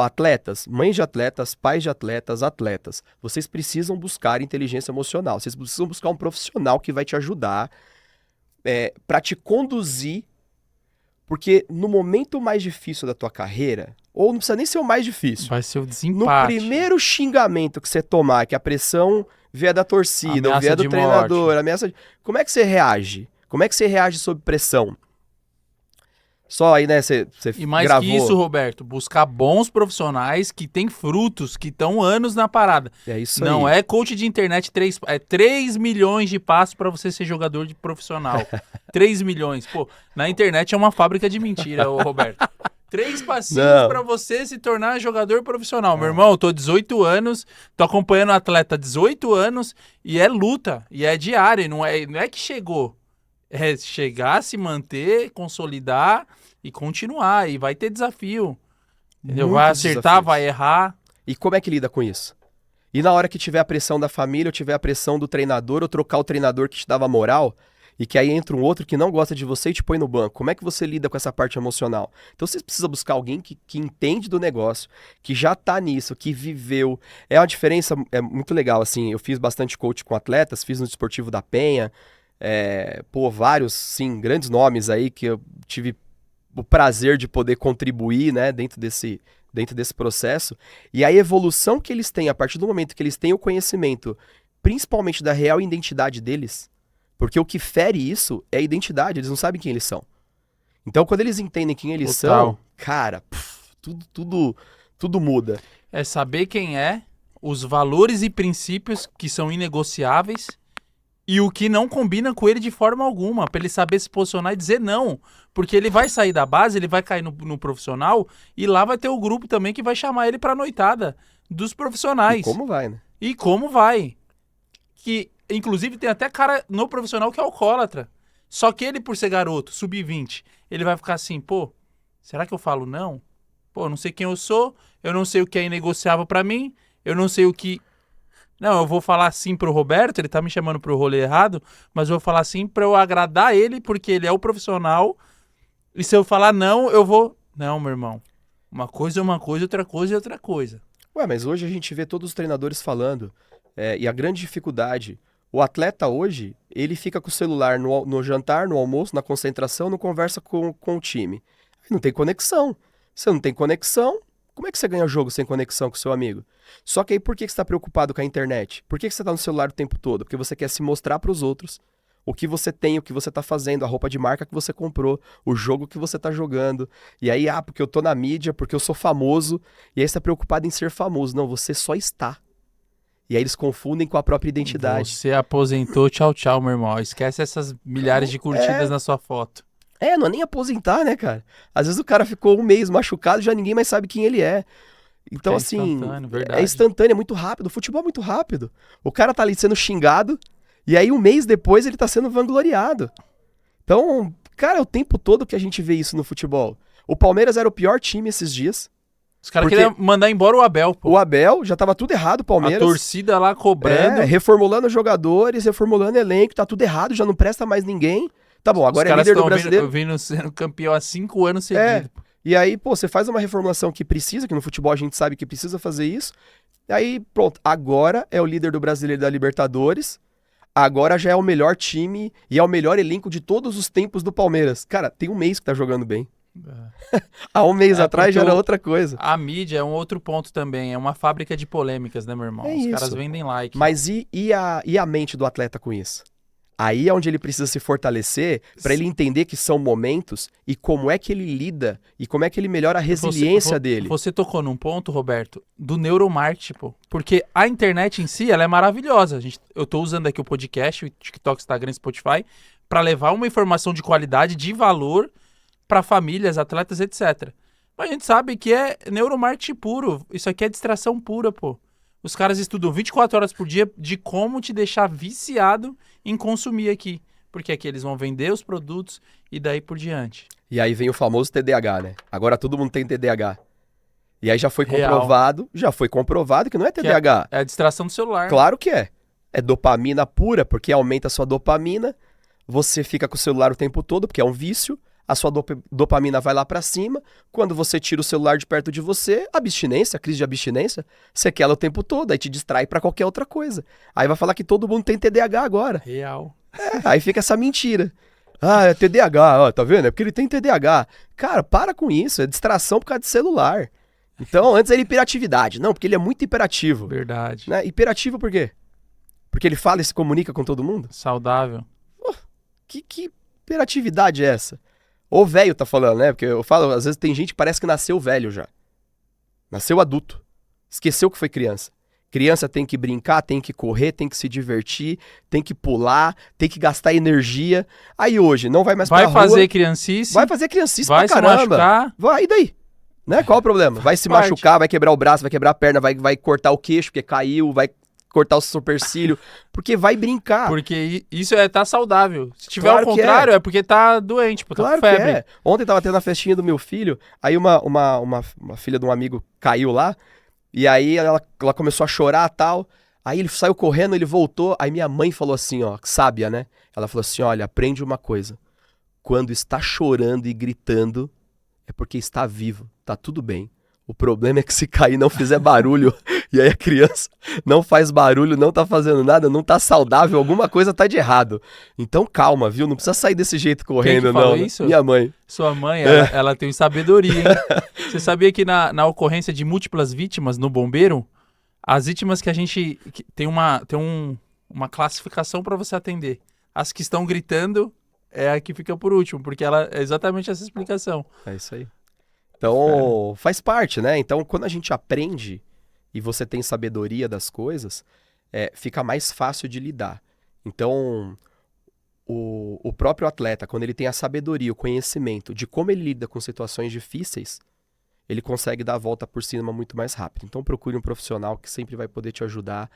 atletas, mães de atletas, pais de atletas, atletas, vocês precisam buscar inteligência emocional. Vocês precisam buscar um profissional que vai te ajudar para te conduzir, porque no momento mais difícil da tua carreira, ou não precisa nem ser o mais difícil, vai ser o no desempate. primeiro xingamento que você tomar, que a pressão vier da torcida, ou vier do treinador, ameaça de... Como é que você reage? Como é que você reage sob pressão? Só aí, né, você E mais gravou... que isso, Roberto, buscar bons profissionais que têm frutos, que estão anos na parada. É isso Não aí. é coach de internet, 3 milhões de passos para você ser jogador de profissional. 3 milhões. Pô, na internet é uma fábrica de mentira, ô Roberto. 3 passinhos para você se tornar jogador profissional. Meu irmão, eu tô 18 anos, tô acompanhando um atleta há 18 anos e é luta, e é diária, não é que chegou. É chegar, se manter, consolidar e continuar. E vai ter desafio. Entendeu? Vai acertar, desafios. vai errar. E como é que lida com isso? E na hora que tiver a pressão da família, ou tiver a pressão do treinador, ou trocar o treinador que te dava moral, e que aí entra um outro que não gosta de você e te põe no banco. Como é que você lida com essa parte emocional? Então você precisa buscar alguém que entende do negócio, que já tá nisso, que viveu. É uma diferença, é muito legal, assim. Eu fiz bastante coach com atletas, fiz no Desportivo da Penha, vários, sim, grandes nomes aí que eu tive o prazer de poder contribuir, né, dentro desse processo. E a evolução que eles têm a partir do momento que eles têm o conhecimento, principalmente da real identidade deles, porque o que fere isso é a identidade, eles não sabem quem eles são. Então, quando eles entendem quem eles são, cara, tudo muda. É saber quem é, os valores e princípios que são inegociáveis e o que não combina com ele de forma alguma, pra ele saber se posicionar e dizer não. Porque ele vai sair da base, ele vai cair no profissional e lá vai ter o grupo também que vai chamar ele pra noitada dos profissionais. E como vai, né? E como vai. Que, inclusive, tem até cara no profissional que é alcoólatra. Só que ele, por ser garoto, sub-20, ele vai ficar assim, pô, será que eu falo não? Pô, eu não sei quem eu sou, eu não sei o que é inegociável pra mim, eu não sei o que... Não, eu vou falar sim pro Roberto, ele tá me chamando pro rolê errado, mas eu vou falar sim pra eu agradar ele, porque ele é o profissional, e se eu falar não, eu vou... Não, meu irmão, uma coisa é uma coisa, outra coisa é outra coisa. Ué, mas hoje a gente vê todos os treinadores falando, e a grande dificuldade, o atleta hoje, ele fica com o celular no jantar, no almoço, na concentração, não conversa com o time. Não tem conexão. Você não tem conexão, como é que você ganha o jogo sem conexão com o seu amigo? Só que aí por que você está preocupado com a internet? Por que você está no celular o tempo todo? Porque você quer se mostrar para os outros o que você tem, o que você está fazendo, a roupa de marca que você comprou, o jogo que você está jogando. E aí, porque eu tô na mídia, porque eu sou famoso, e aí você está preocupado em ser famoso. Não, você só está. E aí eles confundem com a própria identidade. Você aposentou, tchau, tchau, meu irmão. Esquece essas milhares de curtidas na sua foto. Não é nem aposentar, né, cara? Às vezes o cara ficou um mês machucado e já ninguém mais sabe quem ele é. Então, É assim, instantâneo, verdade. é instantâneo, é muito rápido. O futebol é muito rápido. O cara tá ali sendo xingado e aí um mês depois ele tá sendo vangloriado. Então, cara, é o tempo todo que a gente vê isso no futebol. O Palmeiras era o pior time esses dias. Os caras queriam mandar embora o Abel, pô. O Abel, já tava tudo errado, o Palmeiras. A torcida lá cobrando. Reformulando jogadores, reformulando elenco, tá tudo errado, já não presta mais ninguém. Tá bom, agora Os é caras líder do estão brasileiro. vindo sendo campeão há 5 anos seguidos. E aí, pô, você faz uma reformulação que precisa, que no futebol a gente sabe que precisa fazer isso. E aí, pronto, agora é o líder do brasileiro e da Libertadores. Agora já é o melhor time e é o melhor elenco de todos os tempos do Palmeiras. Cara, tem um mês que tá jogando bem. Há um mês atrás já porque era outra coisa. A mídia é um outro ponto também. É uma fábrica de polêmicas, né, meu irmão? É Os isso. caras vendem like. Mas e a mente do atleta com isso? Aí é onde ele precisa se fortalecer para ele entender que são momentos e como é que ele lida e como é que ele melhora a resiliência dele. Você tocou num ponto, Roberto, do neuromarketing, pô. Porque a internet em si, ela é maravilhosa. Eu tô usando aqui o podcast, o TikTok, Instagram, Spotify, para levar uma informação de qualidade, de valor para famílias, atletas, etc. Mas a gente sabe que é neuromarketing puro. Isso aqui é distração pura, pô. Os caras estudam 24 horas por dia de como te deixar viciado em consumir aqui. Porque aqui eles vão vender os produtos e daí por diante. E aí vem o famoso TDAH, né? Agora todo mundo tem TDAH. E aí já foi Real. comprovado que não é TDAH. É a distração do celular. Claro que é. É dopamina pura, porque aumenta a sua dopamina. Você fica com o celular o tempo todo, porque é um vício. A sua dopamina vai lá pra cima. Quando você tira o celular de perto de você, abstinência, crise de abstinência, você quer ela o tempo todo, aí te distrai pra qualquer outra coisa. Aí vai falar que todo mundo tem TDAH agora. Real. Aí fica essa mentira. Ah, é TDAH, ó, tá vendo? É porque ele tem TDAH. Cara, para com isso, é distração por causa de celular. Então, antes era hiperatividade. Não, porque ele é muito hiperativo. Verdade. Né? Hiperativo por quê? Porque ele fala e se comunica com todo mundo? Saudável. Que hiperatividade é essa? O velho tá falando, né? Porque eu falo, às vezes tem gente que parece que nasceu velho já. Nasceu adulto. Esqueceu que foi criança. Criança tem que brincar, tem que correr, tem que se divertir, tem que pular, tem que gastar energia. Aí hoje não vai mais pra rua. Vai fazer criancice. Vai fazer criancice vai pra caramba. Se machucar. Vai, e daí? Né? Qual o problema? Vai se machucar, vai quebrar o braço, vai quebrar a perna, vai cortar o queixo porque caiu, vai cortar o supercílio, porque vai brincar. Porque isso tá saudável. Se tiver Claro ao contrário, é porque tá doente, porque claro tá com febre. Que é. Ontem tava tendo a festinha do meu filho, aí uma filha de um amigo caiu lá, e aí ela começou a chorar e tal, aí ele saiu correndo, ele voltou, aí minha mãe falou assim, ó, sábia, né? Ela falou assim, olha, aprende uma coisa, quando está chorando e gritando, é porque está vivo, tá tudo bem. O problema é que se cair e não fizer barulho, e aí a criança não faz barulho, não tá fazendo nada, não tá saudável, alguma coisa tá de errado. Então calma, viu? Não precisa sair desse jeito correndo, Quem que falou não. Isso? Minha mãe. Sua mãe, ela tem sabedoria, hein? Você sabia que na ocorrência de múltiplas vítimas no bombeiro, as vítimas que a gente tem uma classificação para você atender. As que estão gritando é a que fica por último, porque ela é exatamente essa explicação. É isso aí. Então, faz parte, né? Então, quando a gente aprende e você tem sabedoria das coisas, fica mais fácil de lidar. Então, o próprio atleta, quando ele tem a sabedoria, o conhecimento de como ele lida com situações difíceis, ele consegue dar a volta por cima muito mais rápido. Então, procure um profissional que sempre vai poder te ajudar,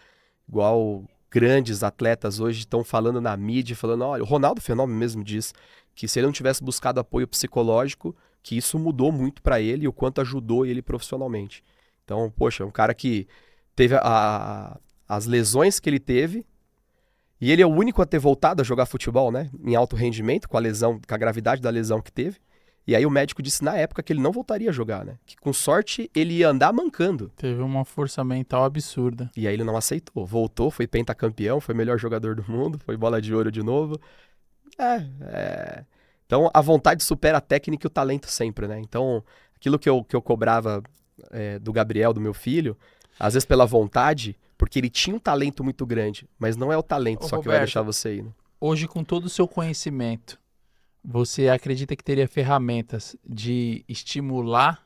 igual grandes atletas hoje estão falando na mídia, falando, olha, o Ronaldo Fenômeno mesmo diz que se ele não tivesse buscado apoio psicológico, que isso mudou muito pra ele e o quanto ajudou ele profissionalmente. Então, poxa, um cara que teve as lesões que ele teve, e ele é o único a ter voltado a jogar futebol, né? Em alto rendimento, com a gravidade da lesão que teve. E aí o médico disse na época que ele não voltaria a jogar, né? Que com sorte ele ia andar mancando. Teve uma força mental absurda. E aí ele não aceitou. Voltou, foi pentacampeão, foi melhor jogador do mundo, foi bola de ouro de novo. Então, a vontade supera a técnica e o talento sempre, né? Então, aquilo que eu cobrava do Gabriel, do meu filho, às vezes pela vontade, porque ele tinha um talento muito grande, mas não é o talento só Roberto, que vai deixar você ir, né? Hoje, com todo o seu conhecimento, você acredita que teria ferramentas de estimular,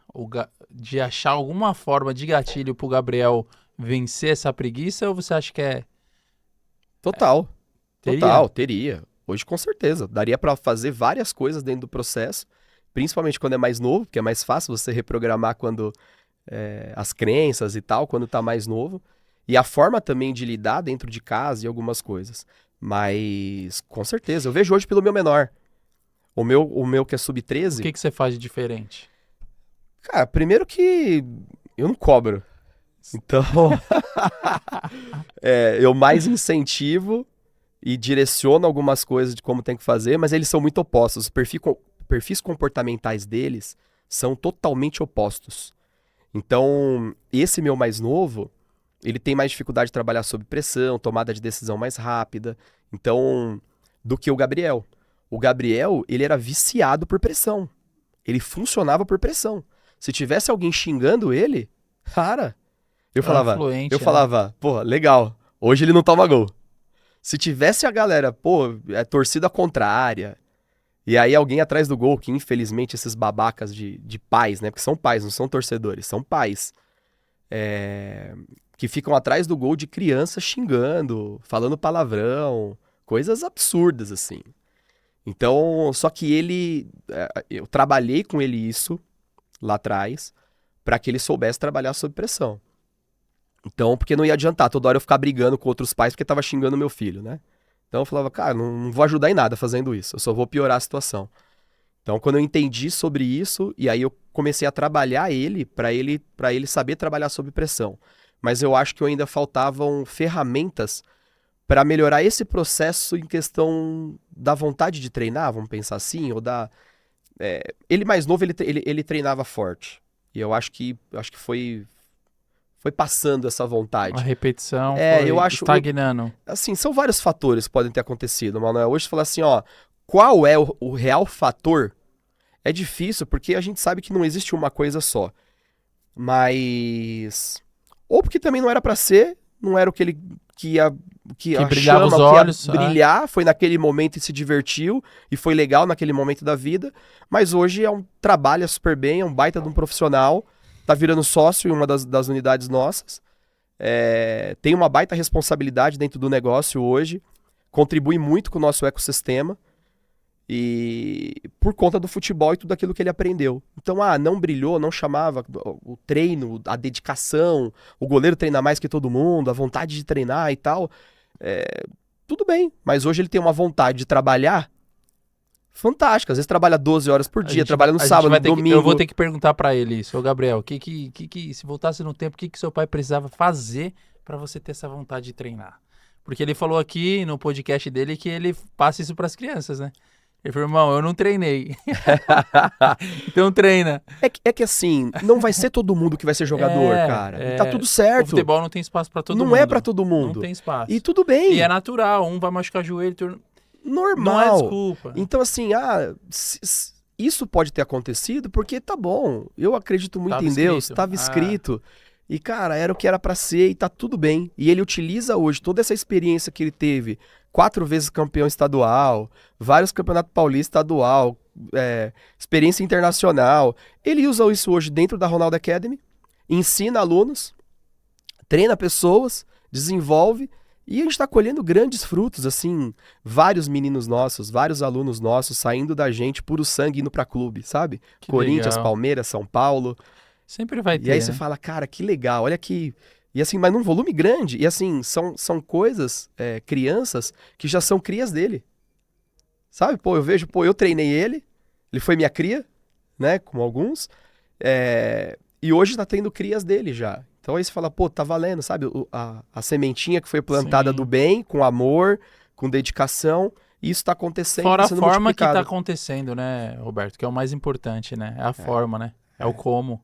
de achar alguma forma de gatilho pro Gabriel vencer essa preguiça, ou você acha que é... Total. Teria? Total, teria. Hoje, com certeza. Daria pra fazer várias coisas dentro do processo, principalmente quando é mais novo, porque é mais fácil você reprogramar quando as crenças e tal, quando tá mais novo. E a forma também de lidar dentro de casa e algumas coisas. Mas, com certeza. Eu vejo hoje pelo meu menor. O meu que é sub-13... O que você faz de diferente? Cara, primeiro que eu não cobro. Então, eu mais incentivo e direciono algumas coisas de como tem que fazer, mas eles são muito opostos. Os perfis comportamentais deles são totalmente opostos. Então, esse meu mais novo, ele tem mais dificuldade de trabalhar sob pressão, tomada de decisão mais rápida, então, do que o Gabriel. O Gabriel, ele era viciado por pressão. Ele funcionava por pressão. Se tivesse alguém xingando ele, cara, eu falava, pô, legal, hoje ele não toma gol. Se tivesse a galera, pô, torcida contrária, e aí alguém atrás do gol, que infelizmente esses babacas de pais, né, porque são pais, não são torcedores, são pais, que ficam atrás do gol de criança xingando, falando palavrão, coisas absurdas, assim. Então, só que eu trabalhei com ele isso lá atrás, para que ele soubesse trabalhar sob pressão. Então, porque não ia adiantar toda hora eu ficar brigando com outros pais porque tava xingando meu filho, né? Então eu falava, cara, não vou ajudar em nada fazendo isso, eu só vou piorar a situação. Então, quando eu entendi sobre isso, e aí eu comecei a trabalhar ele, para ele saber trabalhar sob pressão. Mas eu acho que ainda faltavam ferramentas para melhorar esse processo em questão da vontade de treinar, vamos pensar assim, ou da... ele mais novo, ele treinava forte. E eu acho que foi passando essa vontade. A repetição eu acho, estagnando. Assim, são vários fatores que podem ter acontecido, Manuel. Hoje, falar assim, ó, qual é o real fator? É difícil, porque a gente sabe que não existe uma coisa só. Mas... Ou porque também não era pra ser, não era o que ele... Que brilhava os olhos, brilhar, foi naquele momento e se divertiu, e foi legal naquele momento da vida, mas hoje trabalha super bem, é um baita de um profissional, tá virando sócio em uma das unidades nossas, tem uma baita responsabilidade dentro do negócio hoje, contribui muito com o nosso ecossistema, e por conta do futebol e tudo aquilo que ele aprendeu. Então, não brilhou, não chamava o treino, a dedicação, o goleiro treina mais que todo mundo, a vontade de treinar e tal, tudo bem, mas hoje ele tem uma vontade de trabalhar fantástica, às vezes trabalha 12 horas por dia, trabalha no sábado, no domingo. Eu vou ter que perguntar pra ele isso, ô Gabriel, se voltasse no tempo, o que seu pai precisava fazer pra você ter essa vontade de treinar? Porque ele falou aqui no podcast dele que ele passa isso pras crianças, né? Ele falou, irmão, eu não treinei. Então treina. É que assim, não vai ser todo mundo que vai ser jogador, cara. E tá tudo certo. O futebol não tem espaço pra todo mundo. Não é pra todo mundo. Não tem espaço. E tudo bem. E é natural, um vai machucar joelho, normal. Não é desculpa. Então assim, isso pode ter acontecido porque tá bom. Eu acredito muito em Deus, estava escrito. E cara, era o que era pra ser e tá tudo bem. E ele utiliza hoje toda essa experiência que ele teve, 4 vezes campeão estadual, vários campeonatos paulista estadual, experiência internacional. Ele usa isso hoje dentro da Ronaldo Academy, ensina alunos, treina pessoas, desenvolve, e a gente está colhendo grandes frutos, assim, vários meninos nossos, vários alunos nossos saindo da gente, puro sangue, indo pra clube, sabe? Que Corinthians, legal. Palmeiras, São Paulo. Sempre vai ter, E aí você fala, cara, que legal, olha que... E assim, mas num volume grande. E assim, são coisas, crianças, que já são crias dele. Sabe? Pô, eu vejo, eu treinei ele foi minha cria, né, como alguns, e hoje tá tendo crias dele já. Então aí você fala, pô, tá valendo, sabe? A sementinha que foi plantada Sim. do bem, com amor, com dedicação, e isso tá acontecendo. Fora a forma que tá acontecendo, né, Roberto? Que é o mais importante, né? É a forma, né? É o como.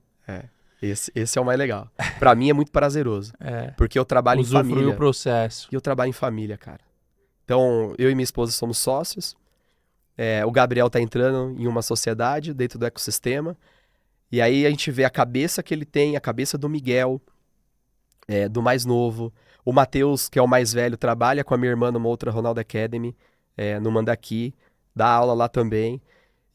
Esse é o mais legal. Pra mim é muito prazeroso. Porque eu trabalho em família. Usufruir o processo. E eu trabalho em família, cara. Então, eu e minha esposa somos sócios. O Gabriel tá entrando em uma sociedade dentro do ecossistema. E aí a gente vê a cabeça que ele tem, a cabeça do Miguel, do mais novo. O Matheus, que é o mais velho, trabalha com a minha irmã numa outra Ronaldo Academy, no Mandaki, dá aula lá também.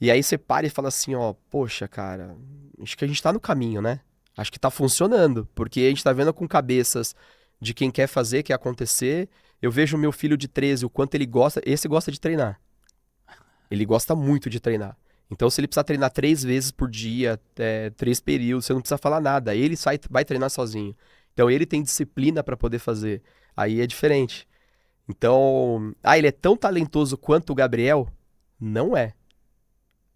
E aí você para e fala assim, ó, poxa, cara, acho que a gente tá no caminho, né? Acho que tá funcionando, porque a gente tá vendo com cabeças de quem quer fazer, quer acontecer. Eu vejo o meu filho de 13, o quanto ele gosta, esse gosta de treinar. Ele gosta muito de treinar. Então, se ele precisar treinar 3 vezes por dia, 3 períodos, você não precisa falar nada. Ele vai treinar sozinho. Então, ele tem disciplina para poder fazer. Aí é diferente. Então, ele é tão talentoso quanto o Gabriel? Não é.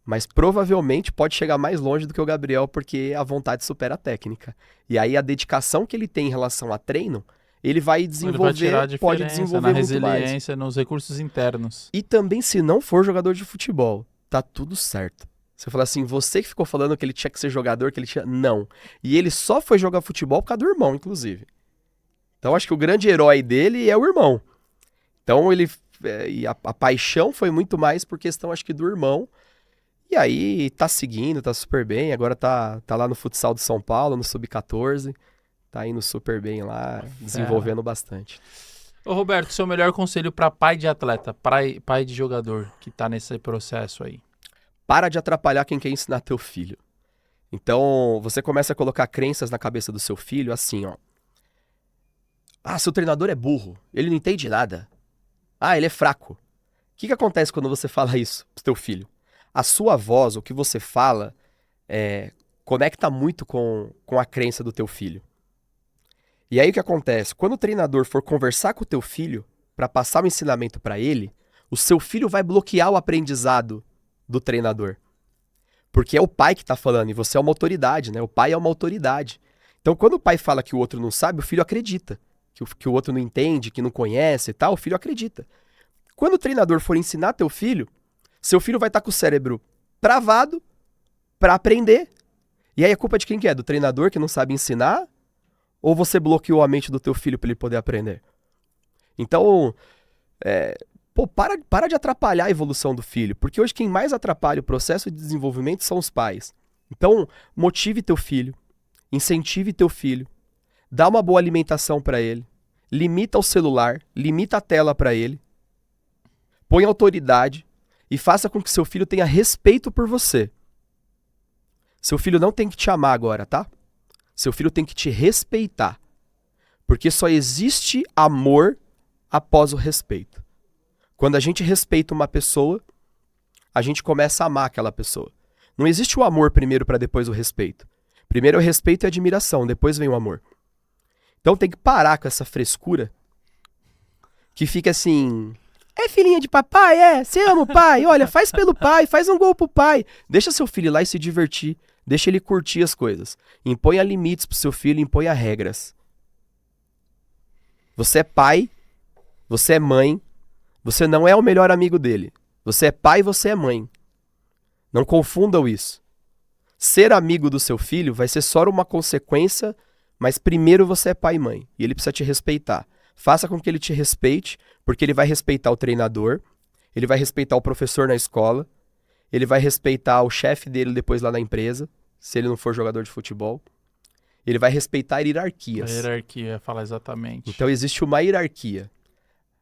Mas provavelmente pode chegar mais longe do que o Gabriel, porque a vontade supera a técnica. E aí a dedicação que ele tem em relação a treino ele vai Ele vai tirar a desenvolver, pode diferença desenvolver na muito mais. resiliência, nos recursos internos. E também, se não for jogador de futebol, tá tudo certo. Você fala assim, você que ficou falando que ele tinha que ser jogador, que ele tinha... Não. E ele só foi jogar futebol por causa do irmão, inclusive. Então, acho que o grande herói dele é o irmão. Então, e a paixão foi muito mais por questão, acho que, do irmão. E aí, tá seguindo, tá super bem. Agora tá lá no futsal de São Paulo, no Sub-14. Tá indo super bem lá, desenvolvendo bastante. Ô Roberto, seu melhor conselho para pai de atleta, pai de jogador que tá nesse processo aí? Para de atrapalhar quem quer ensinar teu filho. Então, você começa a colocar crenças na cabeça do seu filho assim, ó. Ah, seu treinador é burro, ele não entende nada. Ah, ele é fraco. O que acontece quando você fala isso pro teu filho? A sua voz, o que você fala, conecta muito com a crença do teu filho. E aí o que acontece? Quando o treinador for conversar com o teu filho para passar o ensinamento para ele, o seu filho vai bloquear o aprendizado do treinador. Porque é o pai que tá falando e você é uma autoridade, né? O pai é uma autoridade. Então quando o pai fala que o outro não sabe, o filho acredita. Que o outro não entende, que não conhece e tal, o filho acredita. Quando o treinador for ensinar teu filho, seu filho vai estar com o cérebro travado para aprender. E aí a culpa de quem que é? Do treinador que não sabe ensinar? Ou você bloqueou a mente do teu filho para ele poder aprender? Então, para de atrapalhar a evolução do filho. Porque hoje quem mais atrapalha o processo de desenvolvimento são os pais. Então, motive teu filho. Incentive teu filho. Dá uma boa alimentação para ele. Limita o celular. Limita a tela para ele. Põe autoridade. E faça com que seu filho tenha respeito por você. Seu filho não tem que te amar agora, tá? Seu filho tem que te respeitar. Porque só existe amor após o respeito. Quando a gente respeita uma pessoa, a gente começa a amar aquela pessoa. Não existe o amor primeiro para depois o respeito. Primeiro é o respeito e a admiração, depois vem o amor. Então tem que parar com essa frescura que fica assim... É filhinha de papai? Você ama o pai? Olha, faz pelo pai, faz um gol pro pai. Deixa seu filho ir lá e se divertir. Deixa ele curtir as coisas. Imponha limites pro seu filho, imponha regras. Você é pai, você é mãe, você não é o melhor amigo dele. Você é pai, você é mãe. Não confundam isso. Ser amigo do seu filho vai ser só uma consequência, mas primeiro você é pai e mãe. E ele precisa te respeitar. Faça com que ele te respeite, porque ele vai respeitar o treinador, ele vai respeitar o professor na escola, ele vai respeitar o chefe dele depois lá na empresa, se ele não for jogador de futebol. Ele vai respeitar hierarquias. A hierarquia, fala exatamente. Então existe uma hierarquia.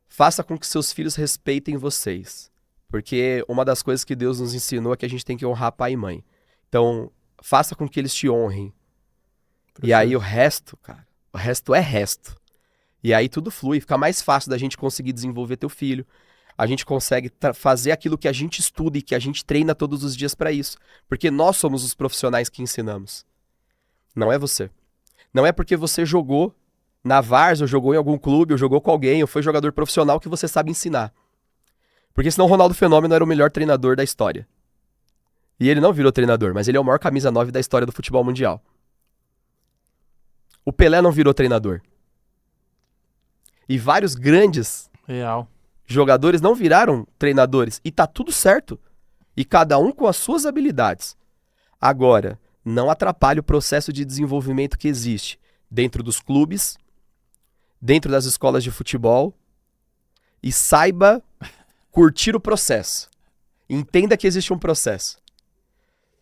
Faça com que seus filhos respeitem vocês. Porque uma das coisas que Deus nos ensinou é que a gente tem que honrar pai e mãe. Então, faça com que eles te honrem. E aí o resto, cara, o resto é resto. E aí tudo flui, fica mais fácil da gente conseguir desenvolver teu filho. A gente consegue fazer aquilo que a gente estuda e que a gente treina todos os dias para isso. Porque nós somos os profissionais que ensinamos. Não é você. Não é porque você jogou na várzea, ou jogou em algum clube, ou jogou com alguém, ou foi jogador profissional que você sabe ensinar. Porque senão o Ronaldo Fenômeno era o melhor treinador da história. E ele não virou treinador, mas ele é o maior camisa 9 da história do futebol mundial. O Pelé não virou treinador. E vários grandes jogadores não viraram treinadores. E tá tudo certo. E cada um com as suas habilidades. Agora, não atrapalhe o processo de desenvolvimento que existe dentro dos clubes, dentro das escolas de futebol. E saiba curtir o processo. Entenda que existe um processo.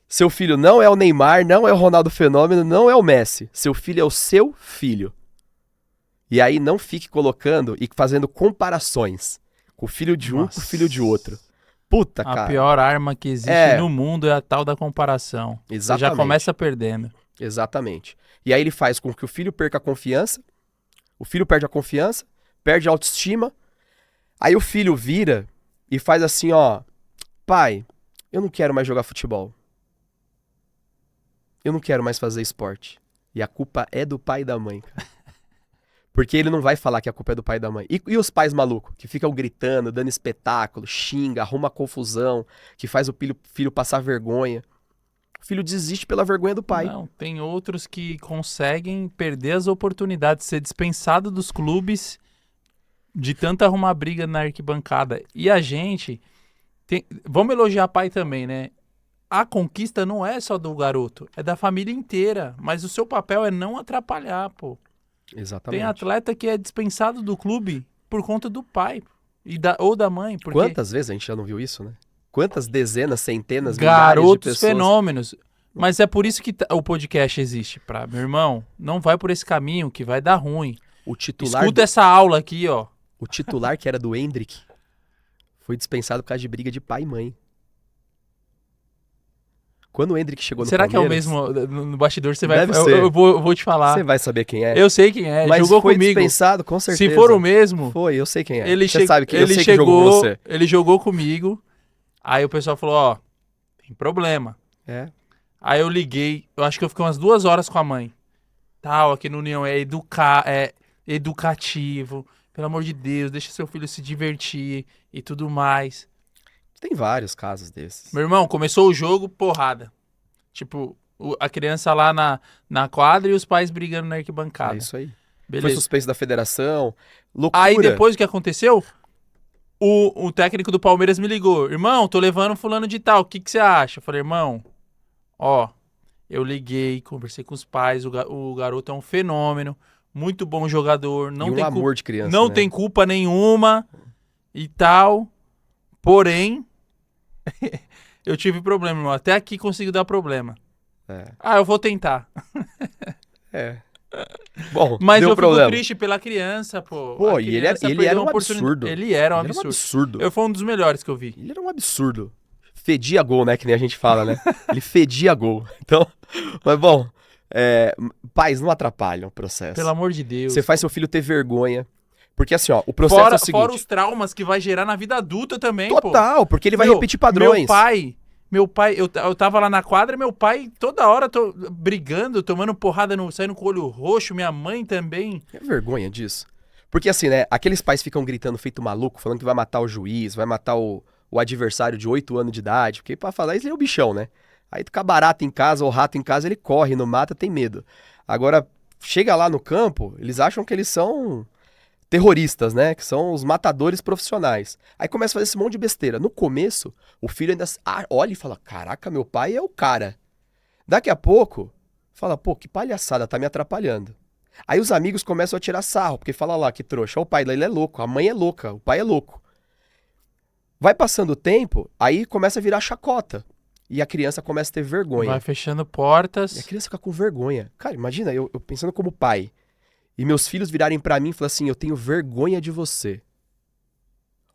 Seu filho não é o Neymar, não é o Ronaldo Fenômeno, não é o Messi. Seu filho é o seu filho. E aí não fique colocando e fazendo comparações com o filho de um com o filho de outro. Puta, cara. A pior arma que existe no mundo é a tal da comparação. Exatamente. Você já começa perdendo. Exatamente. E aí ele faz com que o filho perca a confiança, o filho perde a confiança, perde a autoestima, aí o filho vira e faz assim, ó, pai, eu não quero mais jogar futebol. Eu não quero mais fazer esporte. E a culpa é do pai e da mãe, cara. Porque ele não vai falar que a culpa é do pai e da mãe. E os pais malucos, que ficam gritando, dando espetáculo, xinga, arruma confusão, que faz o filho passar vergonha. O O filho desiste pela vergonha do pai. Não, tem outros que conseguem perder as oportunidades, ser dispensado dos clubes de tanto arrumar briga na arquibancada. E a gente... Vamos elogiar pai também, né? A conquista não é só do garoto, é da família inteira. Mas o seu papel é não atrapalhar, pô. Exatamente. Tem atleta que é dispensado do clube por conta do pai ou da mãe. Porque Quantas vezes a gente já não viu isso, né? Quantas dezenas, centenas, milhares de garotos pessoas... fenômenos. Mas é por isso que o podcast existe. Meu irmão, não vai por esse caminho que vai dar ruim. O titular, Escuta essa aula aqui, ó. o titular que era do Hendrick foi dispensado por causa de briga de pai e mãe. Quando o Hendrick chegou no Será que é o Palmeiras... mesmo no bastidor? Você vai, Deve ser. eu vou te falar. Você vai saber quem é. Eu sei quem é, Mas jogou foi comigo. dispensado, com certeza. Se for o mesmo, Foi, eu sei quem é. ele, Você sabe quem eu ele sei que jogou com você. ele jogou comigo. Aí o pessoal falou, ó, tem problema. É. Aí eu liguei, eu acho que eu fiquei umas 2 horas com a mãe. Tal, aqui no União é educativo. Pelo amor de Deus, deixa seu filho se divertir e tudo mais. Tem vários casos desses. Meu irmão, começou o jogo, porrada. Tipo, a criança lá na quadra e os pais brigando na arquibancada. É isso aí. Foi Beleza. suspenso da federação. Loucura. Aí depois o que aconteceu, o técnico do Palmeiras me ligou. Irmão, tô levando fulano de tal, o que você acha? Eu falei, irmão, ó, eu liguei, conversei com os pais, o garoto é um fenômeno, muito bom jogador, não E tem amor de criança, não né? tem culpa nenhuma e tal, porém, eu tive problema, irmão, até aqui consigo dar problema. É. Ah, eu vou tentar. É. Bom, Mas deu eu problema. fico triste pela criança, pô. Pô, A e ele criança era perdeu um uma oportunidade. absurdo. Ele era um Ele era um absurdo. absurdo. Foi um dos melhores que eu vi. Ele era um absurdo. Fedia gol, né? Que nem a gente fala, né? Ele fedia gol. Então, mas bom, pais não atrapalham o processo. Pelo amor de Deus. Você faz seu filho ter vergonha. Porque assim, ó, o processo é o seguinte. Fora os traumas que vai gerar na vida adulta também, pô. Total, porque ele vai repetir padrões. Meu pai, eu tava lá na quadra, meu pai toda hora brigando, tomando porrada, saindo com o olho roxo, minha mãe também. É vergonha disso. Porque assim, né, aqueles pais ficam gritando feito maluco, falando que vai matar o juiz, vai matar o adversário de 8 anos de idade, porque pra falar isso ele é o bichão, né? Aí fica barato em casa ou rato em casa, ele corre, não mata, tem medo. Agora, chega lá no campo, eles acham que eles são terroristas, né? Que são os matadores profissionais. Aí começa a fazer esse monte de besteira. No começo, o filho ainda olha e fala, caraca, meu pai é o cara. Daqui a pouco, fala, pô, que palhaçada, tá me atrapalhando. Aí os amigos começam a tirar sarro, porque fala lá, que trouxa, o pai dele é louco, a mãe é louca, o pai é louco. Vai passando o tempo, aí começa a virar chacota. E a criança começa a ter vergonha. Vai fechando portas. E a criança fica com vergonha. Cara, imagina, eu pensando como pai, e meus filhos virarem pra mim e falar assim, eu tenho vergonha de você.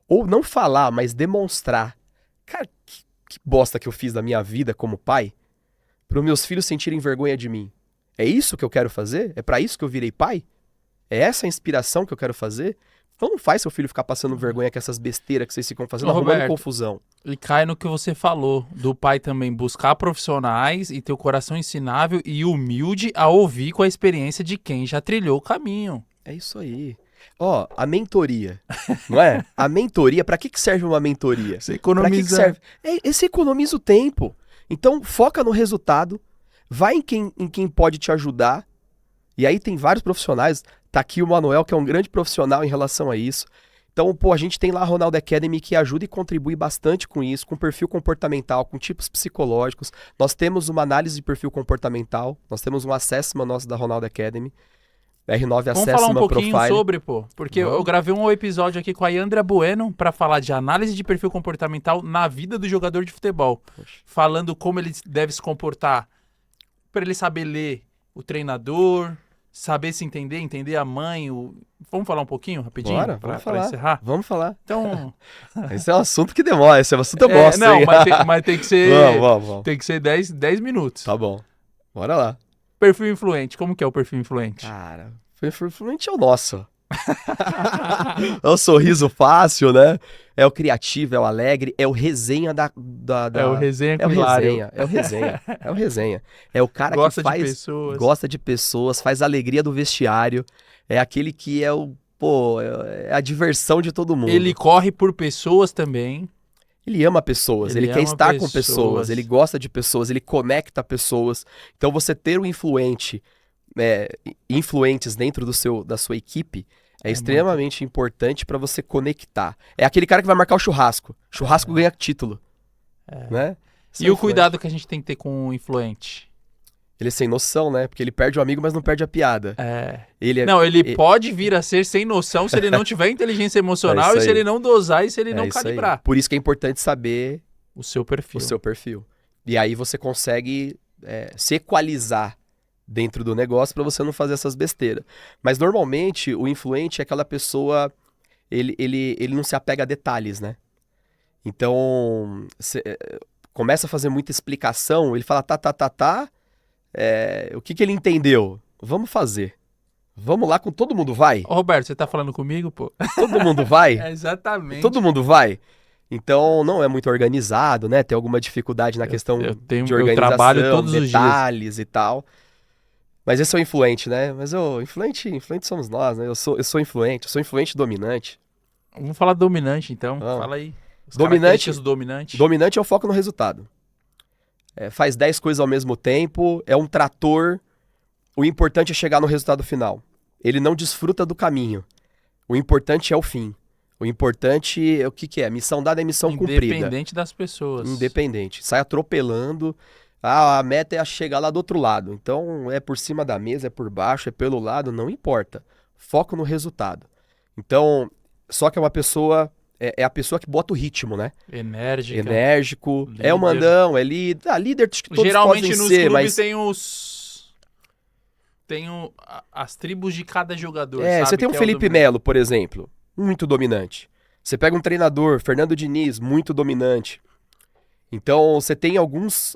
Ou não falar, mas demonstrar. Cara, que bosta que eu fiz da minha vida como pai, para os meus filhos sentirem vergonha de mim. É isso que eu quero fazer? É pra isso que eu virei pai? É essa a inspiração que eu quero fazer? Então não faz seu filho ficar passando vergonha com essas besteiras que vocês ficam fazendo, arrumando Roberto, confusão. E cai no que você falou, do pai também buscar profissionais e ter o coração ensinável e humilde a ouvir com a experiência de quem já trilhou o caminho. É isso aí. Ó, a mentoria, não é? A mentoria, pra que serve uma mentoria? Você Pra que economiza. serve? Esse economiza o tempo. Então, foca no resultado, vai em quem pode te ajudar. E aí tem vários profissionais. Tá aqui o Manuel, que é um grande profissional em relação a isso. Então, pô, a gente tem lá a Ronaldo Academy que ajuda e contribui bastante com isso, com perfil comportamental, com tipos psicológicos. Nós temos uma análise de perfil comportamental, nós temos um assessment nosso da Ronaldo Academy. R9 Vamos Assessment falar um pouquinho Profile. sobre, pô. Porque eu gravei um episódio aqui com a Yandra Bueno pra falar de análise de perfil comportamental na vida do jogador de futebol. Poxa. Falando como ele deve se comportar pra ele saber ler o treinador, saber se entender a mãe. Vamos falar um pouquinho, rapidinho? Bora, pra vamos falar. encerrar? Vamos falar. Então... Esse é um assunto que demora, esse é um assunto eu gosto, não, hein? mas tem que ser... Vamos. Tem que ser 10 minutos. Tá bom. Bora lá. Perfil influente. Como que é o perfil influente? Cara, fluente é o nosso. É o sorriso fácil, né? É o criativo, é o alegre, é o resenha É o resenha É o com hilário. resenha, é o resenha, é o resenha. É o cara Gosta que faz... de pessoas. Gosta de pessoas, faz a alegria do vestiário. É aquele que é o... Pô, é a diversão de todo mundo. Ele corre por pessoas também. Ele ama pessoas, ele quer ama estar com pessoas, ele gosta de pessoas, ele conecta pessoas. Então você ter um influentes dentro da sua equipe é extremamente importante para você conectar. É aquele cara que vai marcar o churrasco. Churrasco ganha título. Né? E o cuidado que a gente tem que ter com o influente? Ele é sem noção, né? Porque ele perde o amigo, mas não perde a piada. Ele pode vir a ser sem noção se ele não tiver inteligência emocional e se ele não dosar e se ele não calibrar. Aí. Por isso que é importante saber o seu perfil. E aí você consegue se equalizar dentro do negócio para você não fazer essas besteiras. Mas normalmente o influente é aquela pessoa, ele não se apega a detalhes, né? Então, começa a fazer muita explicação, ele fala o que ele entendeu? Vamos fazer. Vamos lá, com todo mundo vai? Ô, Roberto, você tá falando comigo, pô? Todo mundo vai? Exatamente. Todo mundo vai? Então, não é muito organizado, né? Tem alguma dificuldade na questão de organização, eu trabalho todos detalhes e tal. Mas esse é o influente, né? Mas influente somos nós, né? Eu sou influente dominante. Vamos falar dominante, então. Fala aí. Dominante é o foco no resultado. Faz 10 coisas ao mesmo tempo, é um trator. O importante é chegar no resultado final. Ele não desfruta do caminho. O importante é o fim. O importante é o que é? Missão dada é missão cumprida. Independente das pessoas. Independente. Sai atropelando. A meta é chegar lá do outro lado. Então, é por cima da mesa, é por baixo, é pelo lado, não importa. Foco no resultado. Então, só que é uma pessoa... É a pessoa que bota o ritmo, né? Enérgico. Líder. É o mandão, é líder. Líder acho que todos geralmente podem nos ser, clubes mas... tem as tribos de cada jogador, sabe? Você tem um que Felipe Melo, por exemplo, muito dominante. Você pega um treinador, Fernando Diniz, muito dominante. Então, você tem alguns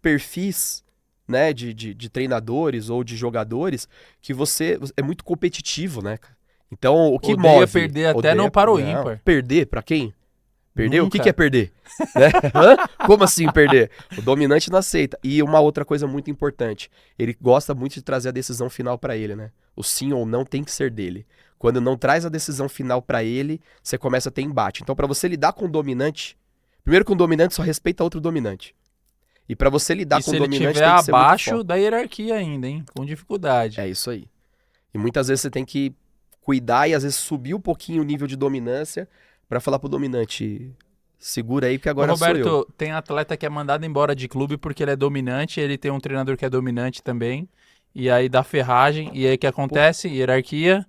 perfis, né, de treinadores ou de jogadores que você é muito competitivo, né, cara? Então, o que odeia move... perder até não para o ímpar. Perder pra quem? Perder? Nunca. O que é perder? Né? Como assim perder? O dominante não aceita. E uma outra coisa muito importante, ele gosta muito de trazer a decisão final pra ele, né? O sim ou não tem que ser dele. Quando não traz a decisão final pra ele, você começa a ter embate. Então, pra você lidar com o dominante, primeiro que um dominante só respeita outro dominante. E pra você lidar com o dominante, tem que ser muito forte. Se ele estiver abaixo da hierarquia ainda, hein? Com dificuldade. É isso aí. E muitas vezes você tem que cuidar e às vezes subir um pouquinho o nível de dominância pra falar pro dominante, segura aí que agora sou eu. Roberto, tem atleta que é mandado embora de clube porque ele é dominante, ele tem um treinador que é dominante também, e aí dá ferragem, e aí o que acontece? Hierarquia,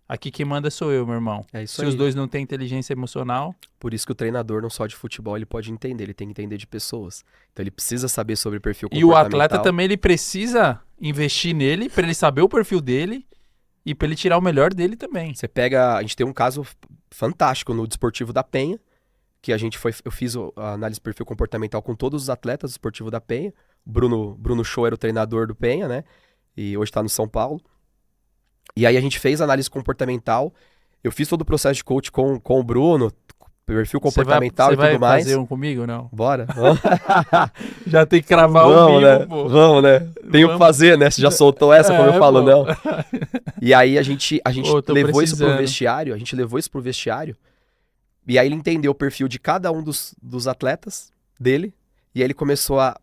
aqui quem manda sou eu, meu irmão. É isso Se aí. os dois não têm inteligência emocional... Por isso que o treinador não só de futebol ele pode entender, ele tem que entender de pessoas. Então ele precisa saber sobre perfil comportamental. E o atleta também, ele precisa investir nele, pra ele saber o perfil dele, e pra ele tirar o melhor dele também. Você pega... A gente tem um caso fantástico no Desportivo da Penha, que eu fiz a análise de perfil comportamental com todos os atletas do Desportivo da Penha. Bruno Show era o treinador do Penha, né? E hoje tá no São Paulo. E aí a gente fez a análise comportamental. Eu fiz todo o processo de coach com o Bruno, perfil comportamental e tudo mais. Você vai fazer um comigo, não? Bora. Já tem que cravar o vivo, né? pô. Vamos, né? Tenho que fazer, né? Você já soltou essa, como eu falo, pô. não. E aí a gente levou isso pro vestiário. E aí ele entendeu o perfil de cada um dos atletas dele. E aí ele começou a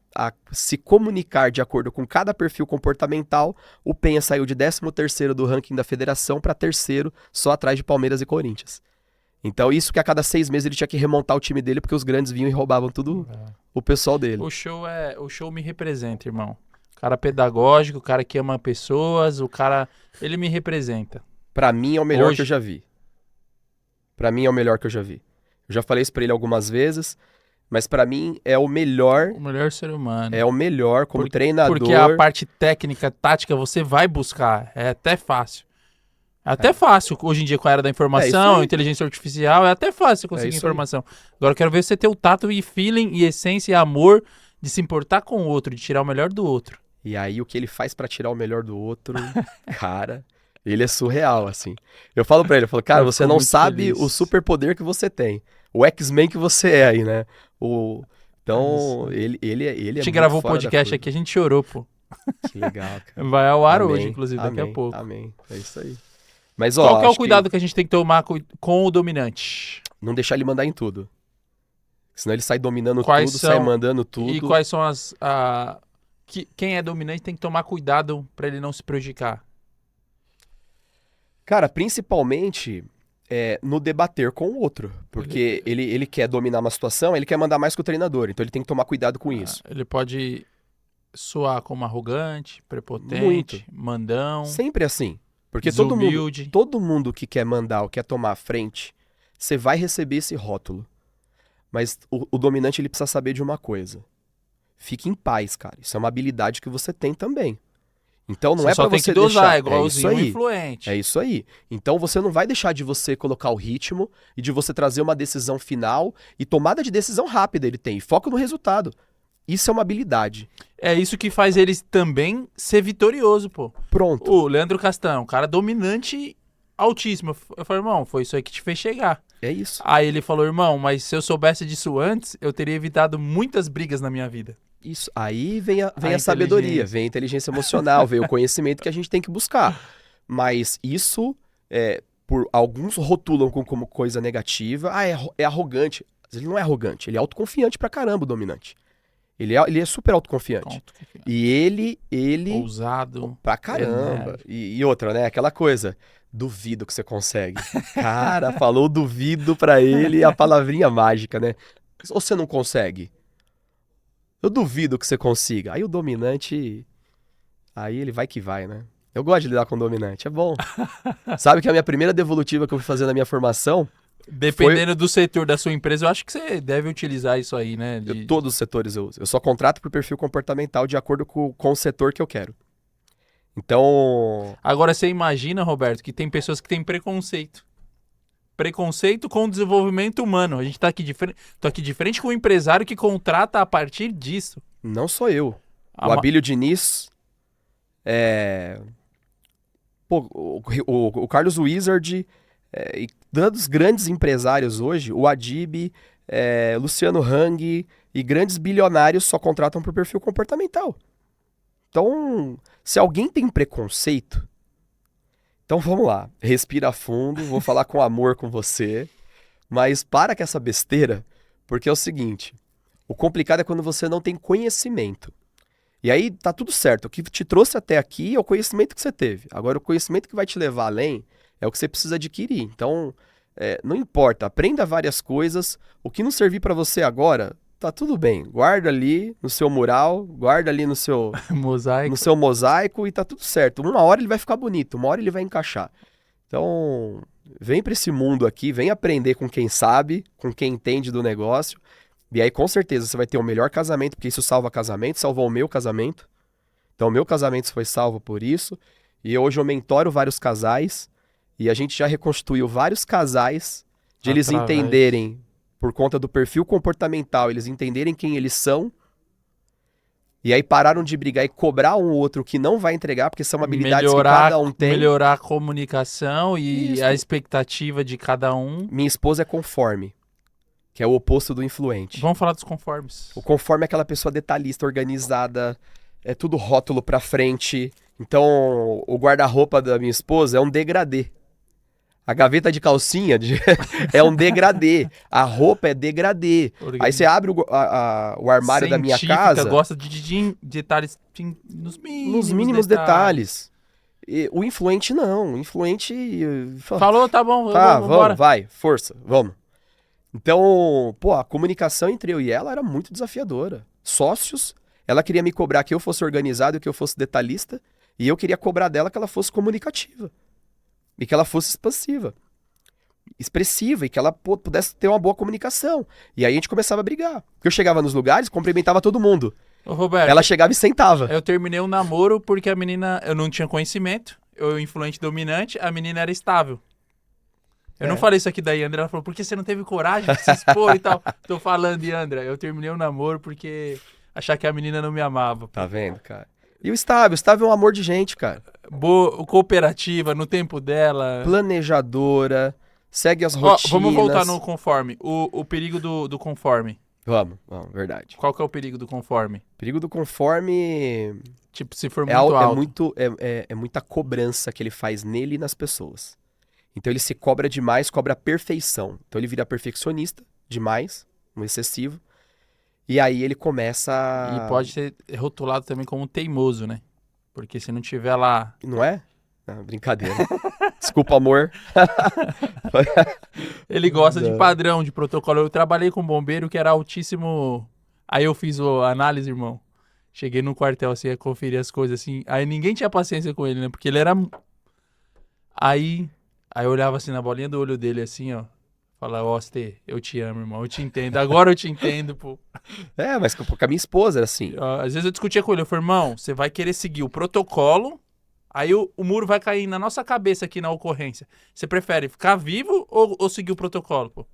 se comunicar de acordo com cada perfil comportamental. O Penha saiu de 13º do ranking da federação para 3º, só atrás de Palmeiras e Corinthians. Então isso que a cada 6 meses ele tinha que remontar o time dele, porque os grandes vinham e roubavam tudo o pessoal dele. O show me representa, irmão. Cara pedagógico, o cara que ama pessoas, ele me representa. Pra mim é o melhor que eu já vi. Eu já falei isso pra ele algumas vezes, mas pra mim é o melhor. O melhor ser humano. É o melhor como treinador. Porque a parte técnica, tática, você vai buscar. É até fácil. É até fácil, hoje em dia, com a era da informação, inteligência artificial, é até fácil conseguir informação. Agora eu quero ver você ter o tato e feeling e essência e amor de se importar com o outro, de tirar o melhor do outro. E aí o que ele faz pra tirar o melhor do outro, cara, ele é surreal, assim. Eu falo pra ele, cara, você não sabe o superpoder que você tem. O X-Men que você é aí, né? Então, ele é A gente gravou um podcast aqui, a gente chorou, pô. Que legal, cara. Vai ao ar hoje, inclusive, daqui a pouco. Amém, é isso aí. Mas, qual que é o cuidado que a gente tem que tomar com o dominante? Não deixar ele mandar em tudo. Senão ele sai dominando Quais tudo, sai são- mandando tudo. E quais são quem é dominante tem que tomar cuidado pra ele não se prejudicar. Cara, principalmente no debater com o outro. Porque ele quer dominar uma situação, ele quer mandar mais que o treinador. Então ele tem que tomar cuidado com isso. Ele pode soar como arrogante, prepotente, Muito. mandão, Sempre assim. Porque todo desumilde. mundo que quer mandar ou quer tomar a frente, você vai receber esse rótulo. Mas o dominante, ele precisa saber de uma coisa. Fique em paz, cara. Isso é uma habilidade que você tem também. Então não Você é só pra tem você que dosar, deixar. igualzinho É o isso aí. influente. É isso aí. Então você não vai deixar de você colocar o ritmo e de você trazer uma decisão final e tomada de decisão rápida ele tem. Foco no resultado. Isso é uma habilidade. É isso que faz ele também ser vitorioso, pô. Pronto. O Leandro Castan, um cara dominante altíssimo. Eu falei, irmão, foi isso aí que te fez chegar. É isso. Aí ele falou, irmão, mas se eu soubesse disso antes, eu teria evitado muitas brigas na minha vida. Isso. Aí vem a A sabedoria, inteligência. vem a inteligência emocional, vem o conhecimento que a gente tem que buscar. Mas isso, por alguns rotulam como coisa negativa. Ah, é arrogante. Ele não é arrogante, ele é autoconfiante pra caramba, o dominante. Ele é super autoconfiante. E ele Ousado. pra caramba. E outra, né? Aquela coisa. Duvido que você consegue. Cara, falou duvido pra ele a palavrinha mágica, né? Ou você não consegue? Eu duvido que você consiga. Aí o dominante. Aí ele vai que vai, né? Eu gosto de lidar com o dominante, é bom. Sabe que a minha primeira devolutiva que eu fui fazer na minha formação. Dependendo do setor da sua empresa, eu acho que você deve utilizar isso aí, né? Todos os setores eu uso. Eu só contrato por perfil comportamental de acordo com o setor que eu quero. Então. Agora você imagina, Roberto, que tem pessoas que têm preconceito. Preconceito com o desenvolvimento humano. A gente tá aqui de frente com um empresário que contrata a partir disso. Não sou eu. O Abílio Diniz. Pô, o Carlos Wizard. E dos grandes empresários hoje, o Adib, Luciano Hang e grandes bilionários só contratam por perfil comportamental. Então, se alguém tem preconceito, então vamos lá, respira fundo, vou falar com amor com você, mas para com essa besteira, porque é o seguinte, o complicado é quando você não tem conhecimento. E aí tá tudo certo, o que te trouxe até aqui é o conhecimento que você teve. Agora, o conhecimento que vai te levar além é o que você precisa adquirir. Então, não importa, aprenda várias coisas, o que não servir para você agora, tá tudo bem, guarda ali no seu mural, guarda ali no seu mosaico e tá tudo certo. Uma hora ele vai ficar bonito, uma hora ele vai encaixar. Então, vem para esse mundo aqui, vem aprender com quem sabe, com quem entende do negócio, e aí com certeza você vai ter o melhor casamento, porque isso salva casamento, salvou o meu casamento. Então, o meu casamento foi salvo por isso, e hoje eu mentoro vários casais, e a gente já reconstruiu vários casais de eles entenderem, por conta do perfil comportamental, eles entenderem quem eles são, e aí pararam de brigar e cobrar um outro que não vai entregar, porque são habilidades que cada um tem. Melhorar a comunicação e a expectativa de cada um. Minha esposa é conforme, que é o oposto do influente. Vamos falar dos conformes. O conforme é aquela pessoa detalhista, organizada, é tudo rótulo pra frente. Então, o guarda-roupa da minha esposa é um degradê. A gaveta de calcinha é um degradê. A roupa é degradê. Aí você abre o armário da minha casa. Gosta de detalhes nos mínimos detalhes. E o influente não. O influente. Falou, tá bom. Vamos, vai, força, vamos. Então, a comunicação entre eu e ela era muito desafiadora. Sócios, ela queria me cobrar que eu fosse organizado e que eu fosse detalhista. E eu queria cobrar dela que ela fosse comunicativa. E que ela fosse expressiva e que ela pudesse ter uma boa comunicação. E aí a gente começava a brigar. Porque eu chegava nos lugares, cumprimentava todo mundo. Ô, Roberto, ela chegava e sentava. Eu terminei um namoro porque a menina, eu não tinha conhecimento, eu influente dominante, a menina era estável. Eu não falei isso aqui da Yandra, ela falou, por que você não teve coragem de se expor e tal? Tô falando, Yandra, eu terminei um namoro porque achar que a menina não me amava. Tá vendo, cara? E o estável é um amor de gente, cara. Cooperativa, no tempo dela. Planejadora, segue as rotinas. Vamos voltar no conforme. O perigo do conforme. Vamos, verdade. Qual que é o perigo do conforme? O perigo do conforme... Tipo, se for muito alto. É muita cobrança que ele faz nele e nas pessoas. Então ele se cobra demais, cobra a perfeição. Então ele vira perfeccionista demais. um excessivo. E aí ele começa E pode ser rotulado também como teimoso, né? Porque se não tiver lá... Não é? Não, brincadeira. Desculpa, amor. Ele gosta de Não. padrão, de protocolo. Eu trabalhei com um bombeiro que era altíssimo... Aí eu fiz a análise, irmão. Cheguei no quartel, assim, a conferir as coisas, assim. Aí ninguém tinha paciência com ele, né? Porque ele era... Aí eu olhava assim na bolinha do olho dele, assim, ó. Falava, Oster, eu te amo, irmão. Eu te entendo. Agora eu te entendo, pô. Mas com a minha esposa era assim. Às vezes eu discutia com ele. Eu falei, irmão, você vai querer seguir o protocolo... Aí o muro vai cair na nossa cabeça aqui na ocorrência. Você prefere ficar vivo ou seguir o protocolo, pô?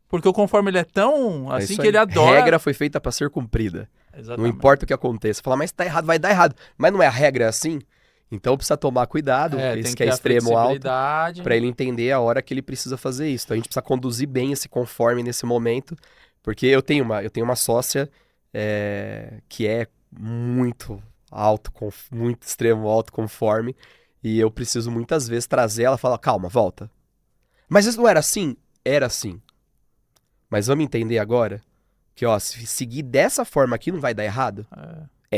Porque o conforme ele é tão assim Isso que aí. ele adora... Regra foi feita pra ser cumprida. Exatamente. Não importa o que aconteça. Falar, mas tá errado, vai dar errado. Mas não é a regra assim? Então precisa tomar cuidado. tem Esse que que é ter a extremo alto. flexibilidade. Pra ele entender a hora que ele precisa fazer isso. Então a gente precisa conduzir bem esse conforme nesse momento. Porque eu tenho uma sócia que é muito alto, muito extremo alto conforme. E eu preciso muitas vezes trazer ela e falar, calma, volta. Mas isso não era assim? Era assim. Mas vamos entender agora que, ó, se seguir dessa forma aqui não vai dar errado?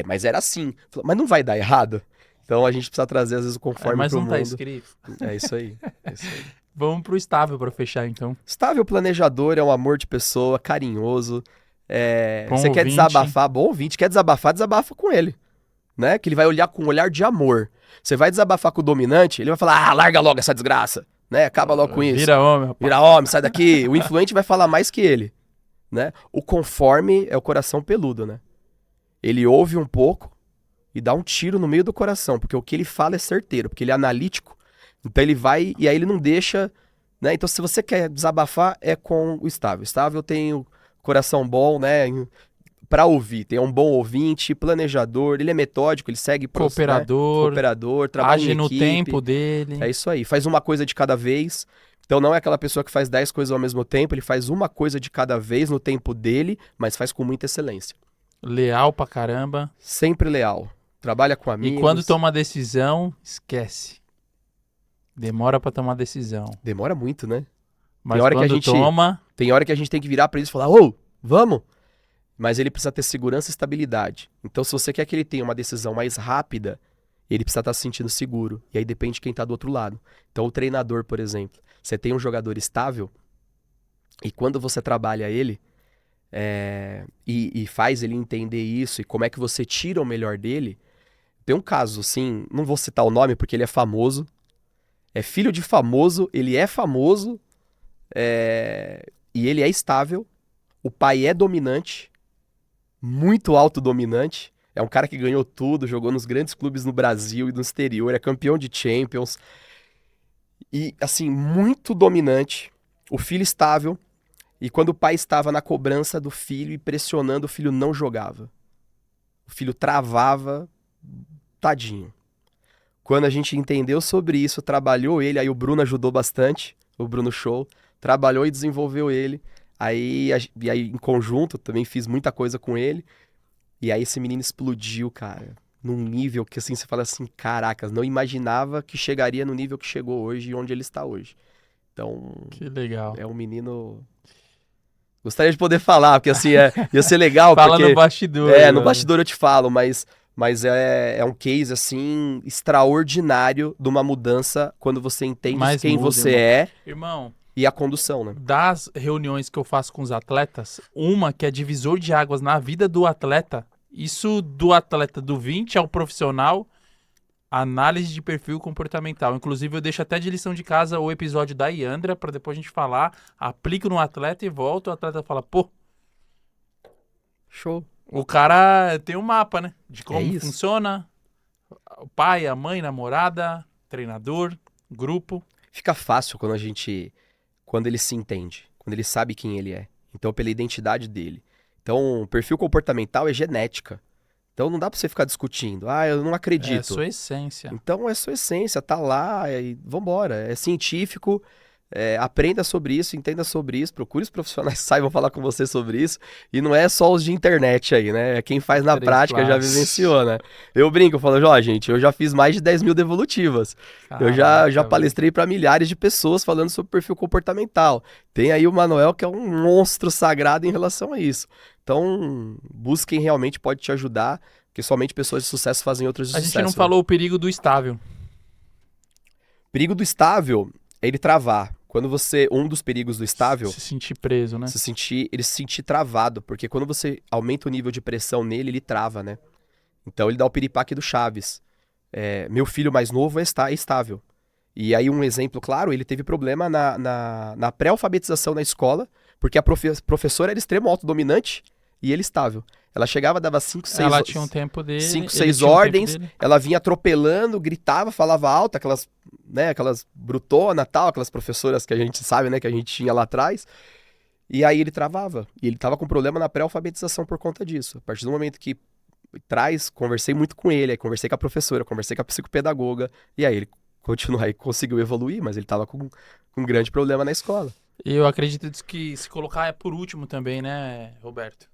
Mas era assim. Mas não vai dar errado? Então a gente precisa trazer às vezes o conforme mas pro não mundo. tá escrito. É isso aí. É isso aí. Vamos pro estável pra fechar, então. Estável planejador, é um amor de pessoa, carinhoso. Bom Você quer ouvinte. desabafar, bom ouvinte, quer desabafar, desabafa com ele. Né? Que ele vai olhar com um olhar de amor. Você vai desabafar com o dominante, ele vai falar, larga logo essa desgraça, né? Acaba logo com isso. Vira homem, rapaz. Vira homem, sai daqui. O influente vai falar mais que ele, né? O conforme é o coração peludo, né? Ele ouve um pouco e dá um tiro no meio do coração, porque o que ele fala é certeiro, porque ele é analítico. Então ele vai e aí ele não deixa, né? Então se você quer desabafar, é com o estável. Estável tem o coração bom, né? Pra ouvir, tem um bom ouvinte, planejador, ele é metódico, ele segue Cooperador, cooperador, trabalha age em no equipe. tempo dele. É isso aí, faz uma coisa de cada vez. Então não é aquela pessoa que faz 10 coisas ao mesmo tempo, ele faz uma coisa de cada vez no tempo dele, mas faz com muita excelência. Leal pra caramba. Sempre leal, trabalha com amigos. E quando toma decisão, esquece. Demora pra tomar decisão. Demora muito, né? Mas hora que quando a gente- toma... Tem hora que a gente tem que virar pra eles e falar, ô, vamos! Mas ele precisa ter segurança e estabilidade. Então se você quer que ele tenha uma decisão mais rápida, ele precisa estar se sentindo seguro. E aí depende de quem tá do outro lado. Então o treinador, por exemplo, você tem um jogador estável e quando você trabalha ele e faz ele entender isso e como é que você tira o melhor dele, tem um caso assim, não vou citar o nome porque ele é famoso, é filho de famoso, ele é famoso e ele é estável, o pai é dominante, muito autodominante. É um cara que ganhou tudo, jogou nos grandes clubes no Brasil e no exterior, é campeão de Champions. E, assim, muito dominante. O filho estável. E quando o pai estava na cobrança do filho e pressionando, o filho não jogava. O filho travava, tadinho. Quando a gente entendeu sobre isso, trabalhou ele, aí o Bruno ajudou bastante, o Bruno Show, trabalhou e desenvolveu ele. E aí, em conjunto, também fiz muita coisa com ele. E aí esse menino explodiu, cara, num nível que assim, você fala assim, caracas, não imaginava que chegaria no nível que chegou hoje e onde ele está hoje. Então, Que legal. é um menino... Gostaria de poder falar, porque assim, ia ser legal, Fala porque... no bastidor. No bastidor eu te falo, mas é um case, assim, extraordinário de uma mudança quando você entende Mas quem muda, você irmão. é Irmão, e a condução, né? das reuniões que eu faço com os atletas, uma que é divisor de águas na vida do atleta, isso do atleta do 20 ao profissional, análise de perfil comportamental. Inclusive, eu deixo até de lição de casa o episódio da Iandra, para depois a gente falar, aplico no atleta e volto, o atleta fala, pô, Show. o cara tem um mapa, né? De como isso. funciona, o pai, a mãe, namorada, treinador, grupo. Fica fácil quando ele se entende, quando ele sabe quem ele é. Então, pela identidade dele. Então, o perfil comportamental é genética. Então, não dá pra você ficar discutindo. Ah, eu não acredito. É a sua essência. Então, é sua essência, tá lá e vambora. É científico, aprenda sobre isso, entenda sobre isso, procure os profissionais que saibam falar com você sobre isso. E não é só os de internet aí, né? É quem faz na prática já vivenciou, né? Eu brinco, eu falo, ó, gente, eu já fiz mais de 10 mil devolutivas. Eu já palestrei para milhares de pessoas falando sobre perfil comportamental. Tem aí o Manuel, que é um monstro sagrado em relação a isso. Então, busquem realmente, pode te ajudar, porque somente pessoas de sucesso fazem outras de A sucesso. gente não falou o perigo do estável. Perigo do estável é ele travar. Quando um dos perigos do estável... Se sentir preso, né? Ele se sentir travado, porque quando você aumenta o nível de pressão nele, ele trava, né? Então ele dá o piripaque do Chaves. Meu filho mais novo é estável. E aí um exemplo claro, ele teve problema na pré-alfabetização na escola, porque a professora era extremo autodominante e ele estável. Ela chegava, dava 5, 6 Ela tinha um tempo dele. 5, 6 ordens, ela vinha atropelando, gritava, falava alto, aquelas brutona, tal, aquelas professoras que a gente sabe, né, que a gente tinha lá atrás. E aí ele travava. E ele tava com problema na pré-alfabetização por conta disso. A partir do momento que conversei muito com ele, aí conversei com a professora, conversei com a psicopedagoga, e aí ele conseguiu evoluir, mas ele tava com um grande problema na escola. E eu acredito que se colocar é por último também, né, Roberto?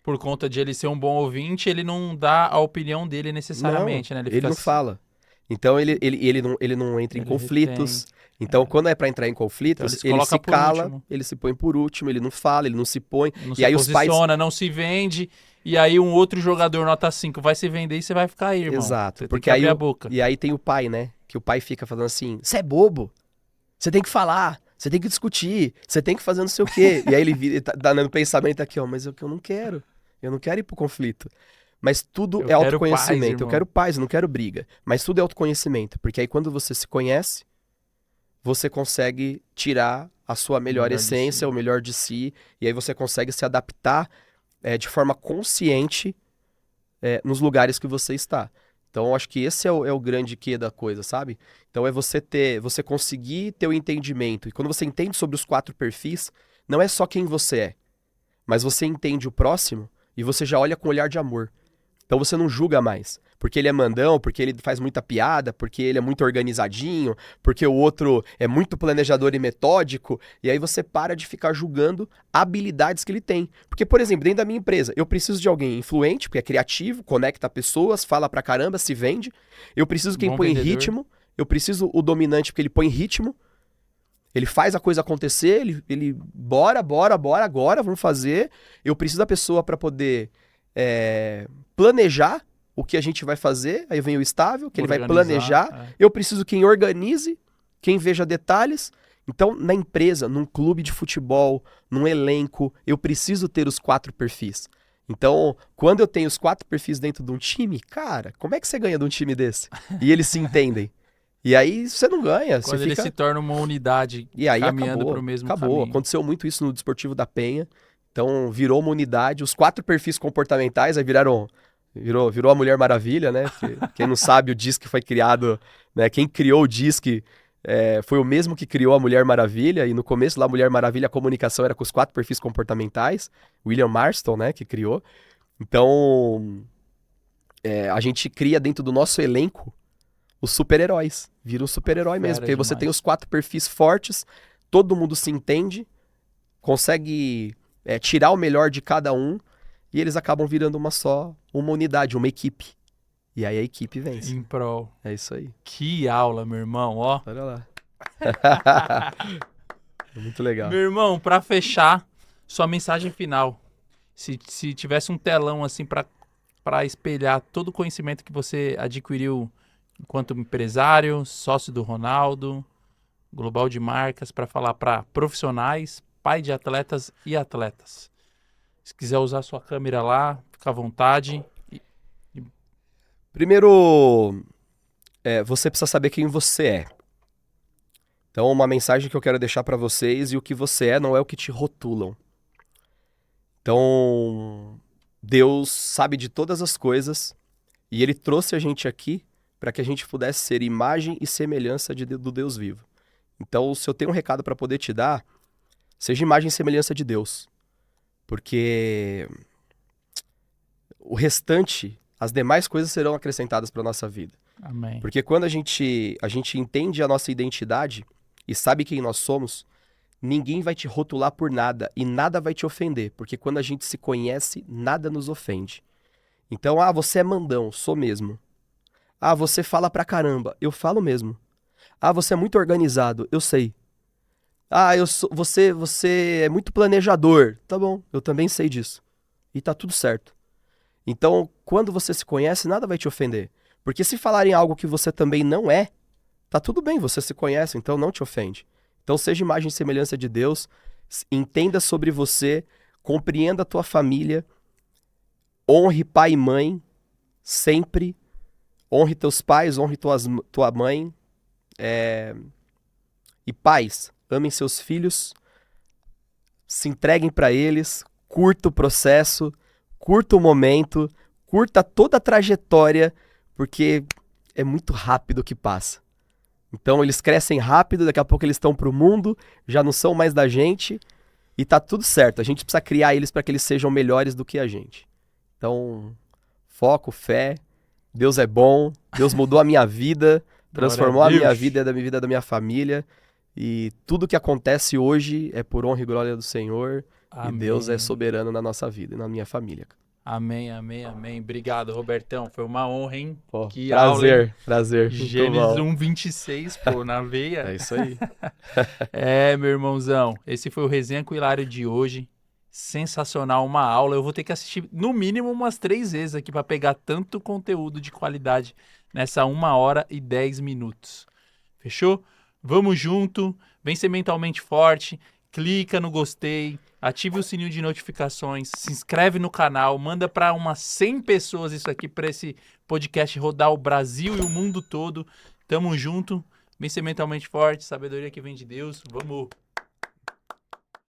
Por conta de ele ser um bom ouvinte, ele não dá a opinião dele necessariamente, não, né? Ele não fala. Então ele não entra em conflitos. Então, quando é pra entrar em conflitos, então, ele se cala, ele se põe por último, ele não fala, ele não se põe. Não e se aí posiciona, não se vende. E aí um outro jogador nota 5 vai se vender e você vai ficar aí, irmão. Exato. Você porque tem que aí abrir a boca. E aí tem o pai, né? Que o pai fica falando assim, você é bobo, você tem que falar, você tem que discutir, você tem que fazer não sei o quê. E aí ele tá dando pensamento aqui, ó, mas é o que eu não quero. Eu não quero ir pro conflito. Mas tudo é autoconhecimento. Eu quero paz, eu não quero briga. Mas tudo é autoconhecimento. Porque aí quando você se conhece, você consegue tirar a sua melhor essência, o melhor de si. E aí você consegue se adaptar de forma consciente nos lugares que você está. Então, eu acho que esse é o grande quê da coisa, sabe? Então, é você conseguir ter o entendimento. E quando você entende sobre os 4 perfis, não é só quem você é, mas você entende o próximo e você já olha com um olhar de amor. Então você não julga mais. Porque ele é mandão, porque ele faz muita piada, porque ele é muito organizadinho, porque o outro é muito planejador e metódico. E aí você para de ficar julgando habilidades que ele tem. Porque, por exemplo, dentro da minha empresa, eu preciso de alguém influente, porque é criativo, conecta pessoas, fala pra caramba, se vende. Eu preciso de quem põe ritmo. Eu preciso o dominante, porque ele põe ritmo. Ele faz a coisa acontecer, ele bora, agora, vamos fazer. Eu preciso da pessoa para poder planejar o que a gente vai fazer. Aí vem o estável, que ele vai planejar. Eu preciso quem organize, quem veja detalhes. Então, na empresa, num clube de futebol, num elenco, eu preciso ter os 4 perfis. Então, quando eu tenho os 4 perfis dentro de um time, cara, como é que você ganha de um time desse? E eles se entendem. E aí você não ganha. Quando ele se torna uma unidade e aí caminhando para o mesmo caminho. Aconteceu muito isso no Desportivo da Penha. Então virou uma unidade. Os 4 perfis comportamentais aí virou a Mulher Maravilha, né? Quem não sabe, o DISC foi criado, né? Quem criou o DISC foi o mesmo que criou a Mulher Maravilha. E no começo lá, a Mulher Maravilha, a comunicação era com os 4 perfis comportamentais. William Marston, né? Que criou. Então a gente cria dentro do nosso elenco os super-heróis. Vira um super-herói mesmo, porque aí você tem os 4 perfis fortes, todo mundo se entende, consegue tirar o melhor de cada um, e eles acabam virando uma unidade, uma equipe. E aí a equipe vence. Em prol. É isso aí. Que aula, meu irmão, ó. Olha lá. Muito legal. Meu irmão, pra fechar, sua mensagem final. Se tivesse um telão assim pra espelhar todo o conhecimento que você adquiriu enquanto empresário, sócio do Ronaldo, global de marcas, para falar para profissionais, pai de atletas e atletas. Se quiser usar sua câmera lá, fica à vontade. Primeiro, você precisa saber quem você é. Então, uma mensagem que eu quero deixar para vocês, e o que você é não é o que te rotulam. Então, Deus sabe de todas as coisas, e Ele trouxe a gente aqui para que a gente pudesse ser imagem e semelhança do Deus vivo. Então, se eu tenho um recado para poder te dar, seja imagem e semelhança de Deus. Porque o restante, as demais coisas serão acrescentadas para a nossa vida. Amém. Porque quando a gente entende a nossa identidade, e sabe quem nós somos, ninguém vai te rotular por nada e nada vai te ofender, porque quando a gente se conhece, nada nos ofende. Então, você é mandão, sou mesmo. Você fala pra caramba, eu falo mesmo. Você é muito organizado, eu sei. Você é muito planejador, tá bom, eu também sei disso. E tá tudo certo. Então, quando você se conhece, nada vai te ofender. Porque se falarem algo que você também não é, tá tudo bem, você se conhece, então não te ofende. Então seja imagem e semelhança de Deus, entenda sobre você, compreenda a tua família, honre pai e mãe, sempre, honre teus pais, honre tua mãe, e pais, amem seus filhos, se entreguem para eles, curta o processo, curta o momento, curta toda a trajetória, porque é muito rápido o que passa. Então eles crescem rápido, daqui a pouco eles estão pro mundo, já não são mais da gente, e tá tudo certo. A gente precisa criar eles para que eles sejam melhores do que a gente. Então, foco, fé, Deus é bom, Deus mudou a minha vida, transformou a minha vida e a vida da minha família, e tudo que acontece hoje é por honra e glória do Senhor, Amém. E Deus é soberano na nossa vida e na minha família. Amém, amém, amém. Obrigado, Robertão. Foi uma honra, hein? Que prazer, aula, hein? Prazer. Gênesis 1:26, pô, na veia. É isso aí. Meu irmãozão. Esse foi o Resenha com o Hilário de hoje. Sensacional, uma aula. Eu vou ter que assistir no mínimo umas 3 vezes aqui para pegar tanto conteúdo de qualidade nessa 1h10. Fechou? Vamos junto. Vem ser mentalmente forte. Clica no gostei. Ative o sininho de notificações, se inscreve no canal, manda para umas 100 pessoas isso aqui, para esse podcast rodar o Brasil e o mundo todo. Tamo junto, vem ser mentalmente forte, sabedoria que vem de Deus. Vamos!